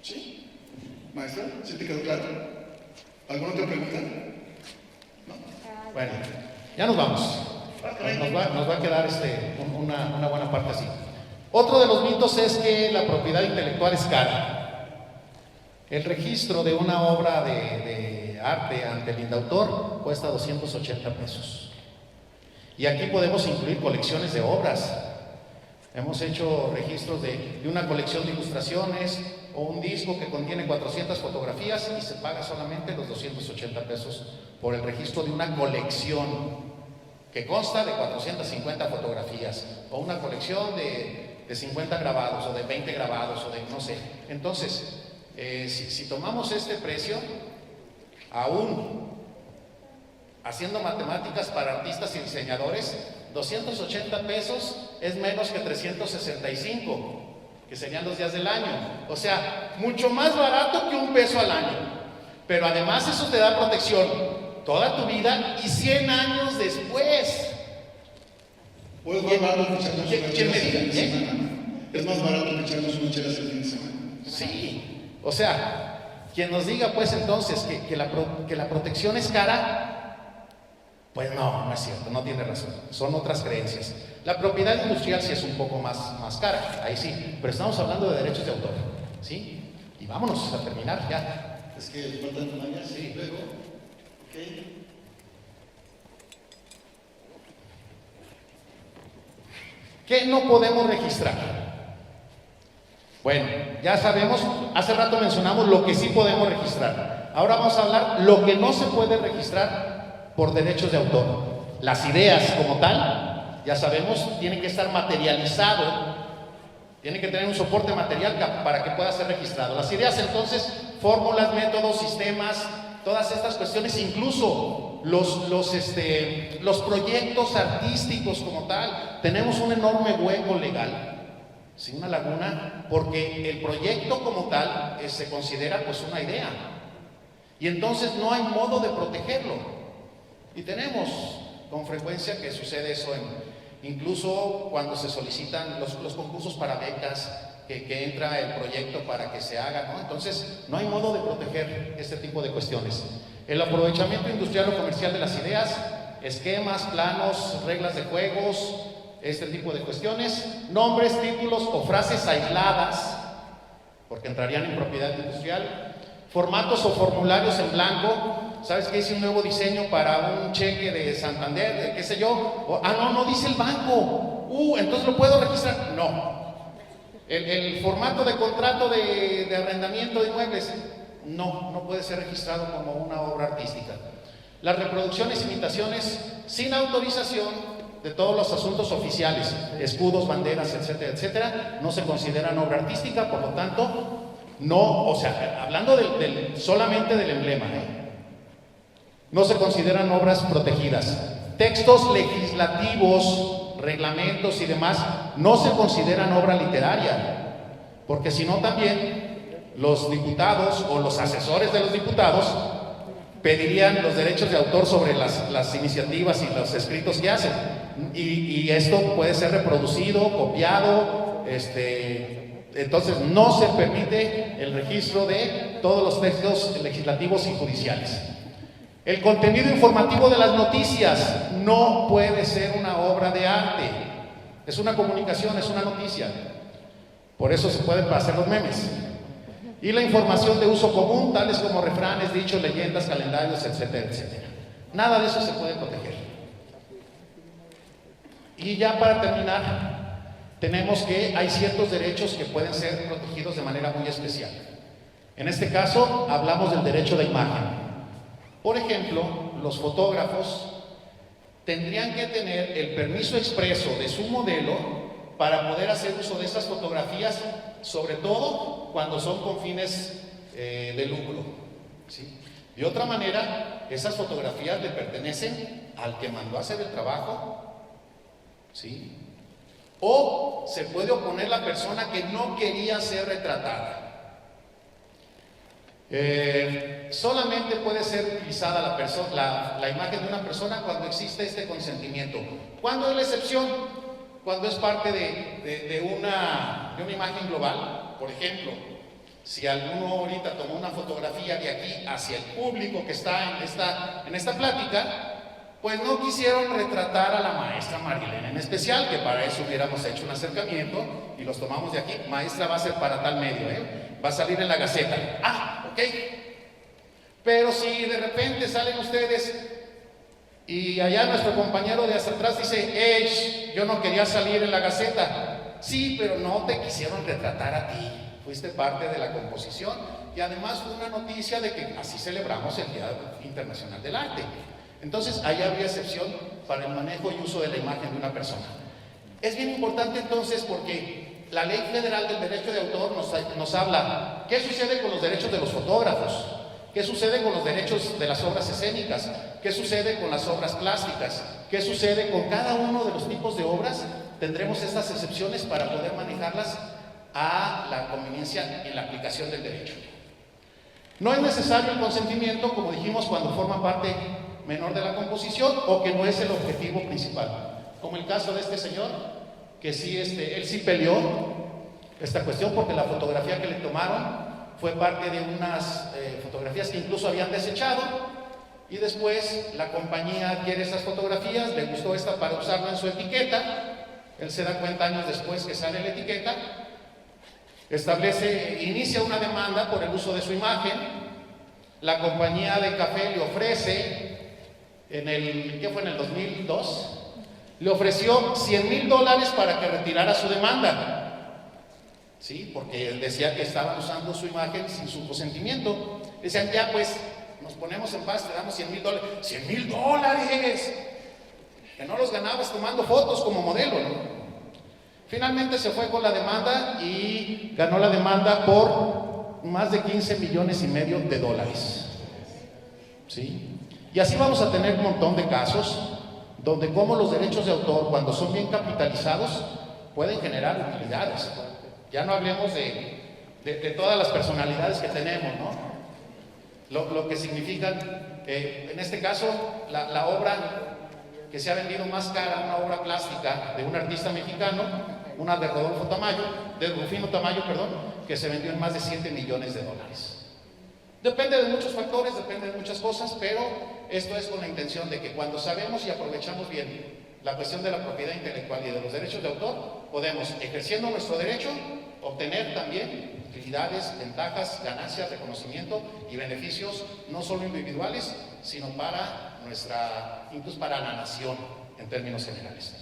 ¿Sí? Maestra, ¿sí te quedó claro? ¿Alguna otra pregunta? ¿No? Bueno, ya nos vamos. Nos va a quedar una buena parte así. Otro de los mitos es que la propiedad intelectual es cara. El registro de una obra de arte ante el indautor cuesta 280 pesos. Y aquí podemos incluir colecciones de obras. Hemos hecho registros de una colección de ilustraciones o un disco que contiene 400 fotografías y se paga solamente los 280 pesos por el registro de una colección que consta de 450 fotografías o una colección de 50 grabados o de 20 grabados o de no sé. Entonces, si tomamos este precio, aún haciendo matemáticas para artistas y diseñadores, 280 pesos es menos que 365, que serían los días del año. O sea, mucho más barato que $1 al año. Pero además eso te da protección toda tu vida y 100 años después. ¿O es más barato que echarnos una ¿Quién me chela diga? el fin de semana? ¿Es más barato que echarnos una chela el fin de semana? Sí. O sea, quien nos diga pues entonces que la protección es cara, pues no es cierto, no tiene razón. Son otras creencias. La propiedad industrial sí es un poco más cara, ahí sí, pero estamos hablando de derechos de autor, ¿sí? Y vámonos a terminar ya. Es que faltan mañana, sí, luego. Ok. ¿Qué no podemos registrar? Bueno, ya sabemos, hace rato mencionamos lo que sí podemos registrar. Ahora vamos a hablar lo que no se puede registrar por derechos de autor. Las ideas como tal, ya sabemos, tienen que estar materializado, tienen que tener un soporte material para que pueda ser registrado. Las ideas entonces, fórmulas, métodos, sistemas, todas estas cuestiones, incluso los proyectos artísticos como tal, tenemos un enorme hueco legal, ¿sí? Una laguna, porque el proyecto como tal se considera pues una idea y entonces no hay modo de protegerlo. Y tenemos con frecuencia que sucede eso incluso cuando se solicitan los concursos para becas, que entra el proyecto para que se haga, ¿no? Entonces no hay modo de proteger este tipo de cuestiones. El aprovechamiento industrial o comercial de las ideas, esquemas, planos, reglas de juegos, este tipo de cuestiones, nombres, títulos o frases aisladas, porque entrarían en propiedad industrial, formatos o formularios en blanco. ¿Sabes qué? Hice un nuevo diseño para un cheque de Santander, de qué sé yo. No dice el banco. Entonces lo puedo registrar. No. El formato de contrato de arrendamiento de inmuebles, no puede ser registrado como una obra artística. Las reproducciones, imitaciones sin autorización de todos los asuntos oficiales, escudos, banderas, etcétera, etcétera, no se consideran obra artística, por lo tanto, no, o sea, hablando solamente del emblema, no se consideran obras protegidas. Textos legislativos, reglamentos y demás no se consideran obra literaria, porque si no también los diputados o los asesores de los diputados pedirían los derechos de autor sobre las iniciativas y los escritos que hacen, y esto puede ser reproducido, copiado, entonces no se permite el registro de todos los textos legislativos y judiciales. El contenido informativo de las noticias no puede ser una obra de arte, es una comunicación, es una noticia. Por eso se pueden hacer los memes. Y la información de uso común, tales como refranes, dichos, leyendas, calendarios, etcétera, etcétera. Nada de eso se puede proteger. Y ya para terminar, tenemos que hay ciertos derechos que pueden ser protegidos de manera muy especial. En este caso, hablamos del derecho de imagen. Por ejemplo, los fotógrafos tendrían que tener el permiso expreso de su modelo para poder hacer uso de esas fotografías, sobre todo cuando son con fines de lucro, ¿sí? De otra manera, esas fotografías le pertenecen al que mandó a hacer el trabajo, ¿sí? O se puede oponer la persona que no quería ser retratada. Solamente puede ser utilizada la imagen de una persona cuando existe este consentimiento. ¿Cuándo es la excepción? Cuando es parte de una imagen global. Por ejemplo, si alguno ahorita tomó una fotografía de aquí hacia el público que está en esta plática, pues no quisieron retratar a la maestra Marilena en especial, que para eso hubiéramos hecho un acercamiento y los tomamos de aquí. Maestra va a ser para tal medio, va a salir en la Gaceta. Ok. Pero si de repente salen ustedes y allá nuestro compañero de hasta atrás dice, yo no quería salir en la Gaceta. Sí, pero no te quisieron retratar a ti. Fuiste parte de la composición y además fue una noticia de que así celebramos el Día Internacional del Arte. Entonces, ahí habría excepción para el manejo y uso de la imagen de una persona. Es bien importante entonces porque la Ley Federal del Derecho de Autor nos habla qué sucede con los derechos de los fotógrafos, qué sucede con los derechos de las obras escénicas, qué sucede con las obras plásticas, qué sucede con cada uno de los tipos de obras. Tendremos estas excepciones para poder manejarlas a la conveniencia en la aplicación del derecho. No es necesario el consentimiento, como dijimos, cuando forma parte menor de la composición o que no es el objetivo principal, como el caso de este señor, que sí, él sí peleó esta cuestión porque la fotografía que le tomaron fue parte de unas fotografías que incluso habían desechado y después la compañía adquiere esas fotografías, le gustó esta para usarla en su etiqueta, él se da cuenta años después que sale la etiqueta, inicia una demanda por el uso de su imagen, la compañía de café le ofrece ¿qué fue? En el 2002, le ofreció $100,000 para que retirara su demanda, ¿sí? Porque él decía que estaban usando su imagen sin su consentimiento. Decían, ya pues, nos ponemos en paz, te damos $100,000. $100,000, que no los ganabas tomando fotos como modelo, ¿no? Finalmente se fue con la demanda y ganó la demanda por más de $15,5 millones, ¿sí? Y así vamos a tener un montón de casos donde como los derechos de autor, cuando son bien capitalizados, pueden generar utilidades. Ya no hablemos de todas las personalidades que tenemos, ¿no? Lo que significan, en este caso, la obra que se ha vendido más cara, una obra plástica de un artista mexicano, una de Rufino Tamayo, que se vendió en más de $7 millones. Depende de muchos factores, depende de muchas cosas, pero esto es con la intención de que cuando sabemos y aprovechamos bien la cuestión de la propiedad intelectual y de los derechos de autor, podemos, ejerciendo nuestro derecho, obtener también utilidades, ventajas, ganancias, reconocimiento y beneficios, no solo individuales, sino incluso para la nación en términos generales.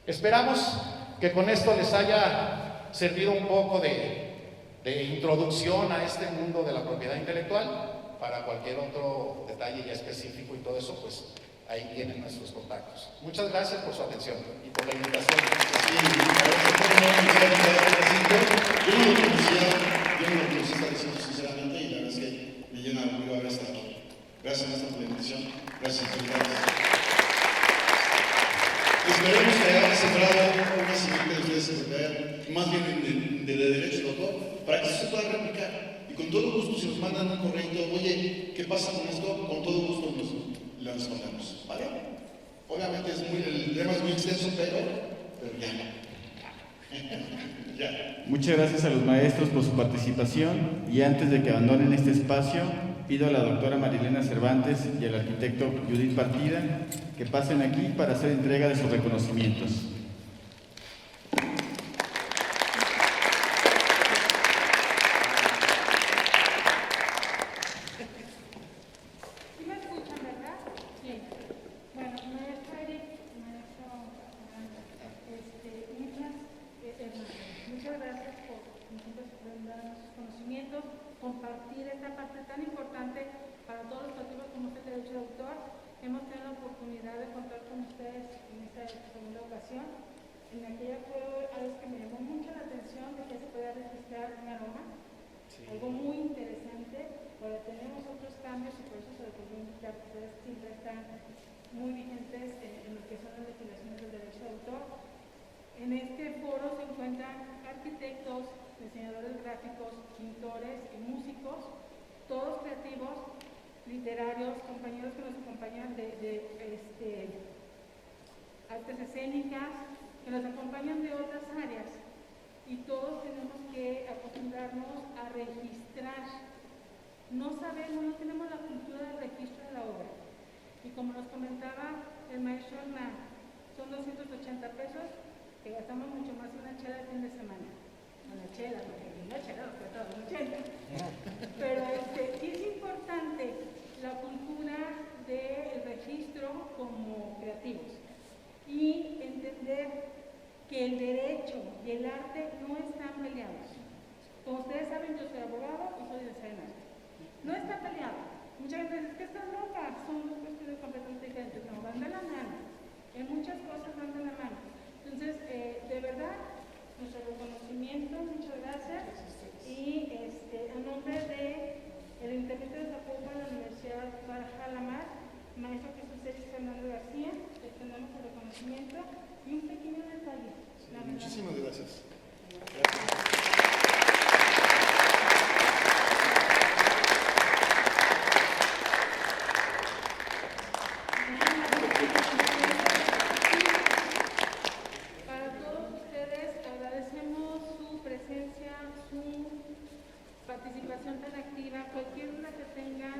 Esperamos que con esto les haya servido un poco de introducción a este mundo de la propiedad intelectual. Para cualquier otro detalle ya específico y todo eso, pues ahí tienen nuestros contactos. Muchas gracias por su atención y por la invitación. Yo no lo conocía diciendo sinceramente y la verdad es que me llena de orgullo haber estado aquí. Gracias, maestra, por la invitación. Gracias, autoridades. Esperemos que haya sembrado una semilla de ustedes más bien de derecho de autor, para que eso se pueda replicar. Y con todo gusto, si nos mandan un correo, oye, ¿qué pasa con esto? Con todo gusto le respondemos, ¿vale? Obviamente el tema es muy extenso, pero ya. Muchas gracias a los maestros por su participación y antes de que abandonen este espacio, pido a la doctora Marilena Cervantes y al arquitecto Judith Partida que pasen aquí para hacer entrega de sus reconocimientos. segunda ocasión. En aquella fue algo que me llamó mucho la atención, de que se pueda registrar un aroma, algo muy interesante. Ahora tenemos otros cambios y por eso se les volvió a invitar, que ustedes siempre están muy vigentes en lo que son las legislaciones del derecho de autor. En este foro se encuentran arquitectos, diseñadores gráficos, pintores y músicos, todos creativos, literarios, compañeros que nos acompañan de artes escénicas, que nos acompañan de otras áreas, y todos tenemos que acostumbrarnos a registrar. No sabemos, no tenemos la cultura del registro de la obra, y como nos comentaba el maestro Hernán, son 280 pesos que gastamos mucho más en una chela el fin de semana. Una chela, porque una chela nos cuesta 280. Pero sí es importante la cultura del registro como creativos y entender que el derecho y el arte no están peleados. Como ustedes saben, yo soy abogado y soy decenal. No está peleado. Mucha gente dice que están locas, son dos cuestiones completamente diferentes. No, van de la mano. En muchas cosas van de la mano. Entonces, de verdad, nuestro reconocimiento, muchas gracias. Y en nombre de el Ayuntamiento de Zapopan, la Universidad Guadalajara la Mar, maestro Jesús X. Fernández García, extendemos el reconocimiento y un pequeño detalle. Muchísimas gracias. Para todos ustedes agradecemos su presencia, su participación tan activa. Cualquier duda que tengan,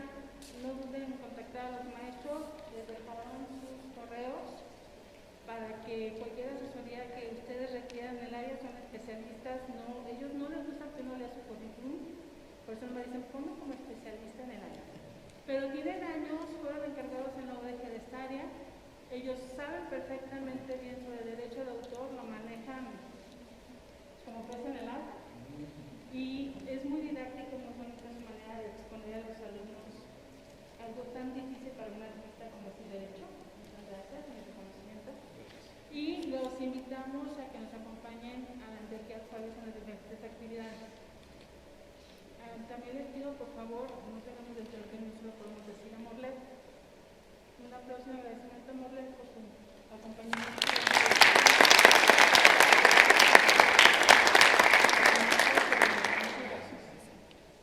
no duden en contactar a los maestros, les dejarán sus correos para que cualquier asesoría que ustedes requieran en el área. Son especialistas, ellos no les gusta que uno lea su currículum, por eso me dicen ponme como especialista en el área. Pero tienen años, fueron encargados en la UDG de esta área, ellos saben perfectamente bien sobre el derecho de autor, lo manejan como pez en el agua, y es muy didáctico, no solamente su manera de exponer a los alumnos algo tan difícil para un artista como es el derecho. Muchas gracias en el reconocimiento. Y los invitamos a que nos acompañen a Enrique Juárez en las diferentes actividades. También les pido, por favor, no tenemos el permiso, lo podemos decir a Morlet. Un aplauso y agradecimiento a Morlet por su acompañamiento.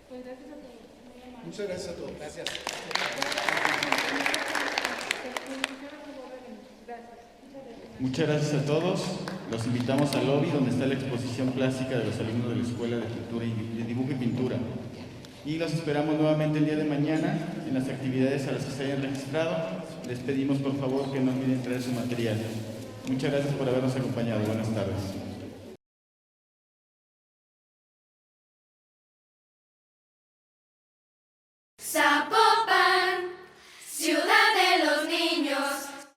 Pues gracias a todos. Muchas gracias a todos. Gracias. Muchas gracias a todos. Los invitamos al lobby donde está la exposición plástica de los alumnos de la Escuela de Cultura y de Dibujo y Pintura. Y los esperamos nuevamente el día de mañana en las actividades a las que se hayan registrado. Les pedimos por favor que no olviden traer su material. Muchas gracias por habernos acompañado. Buenas tardes.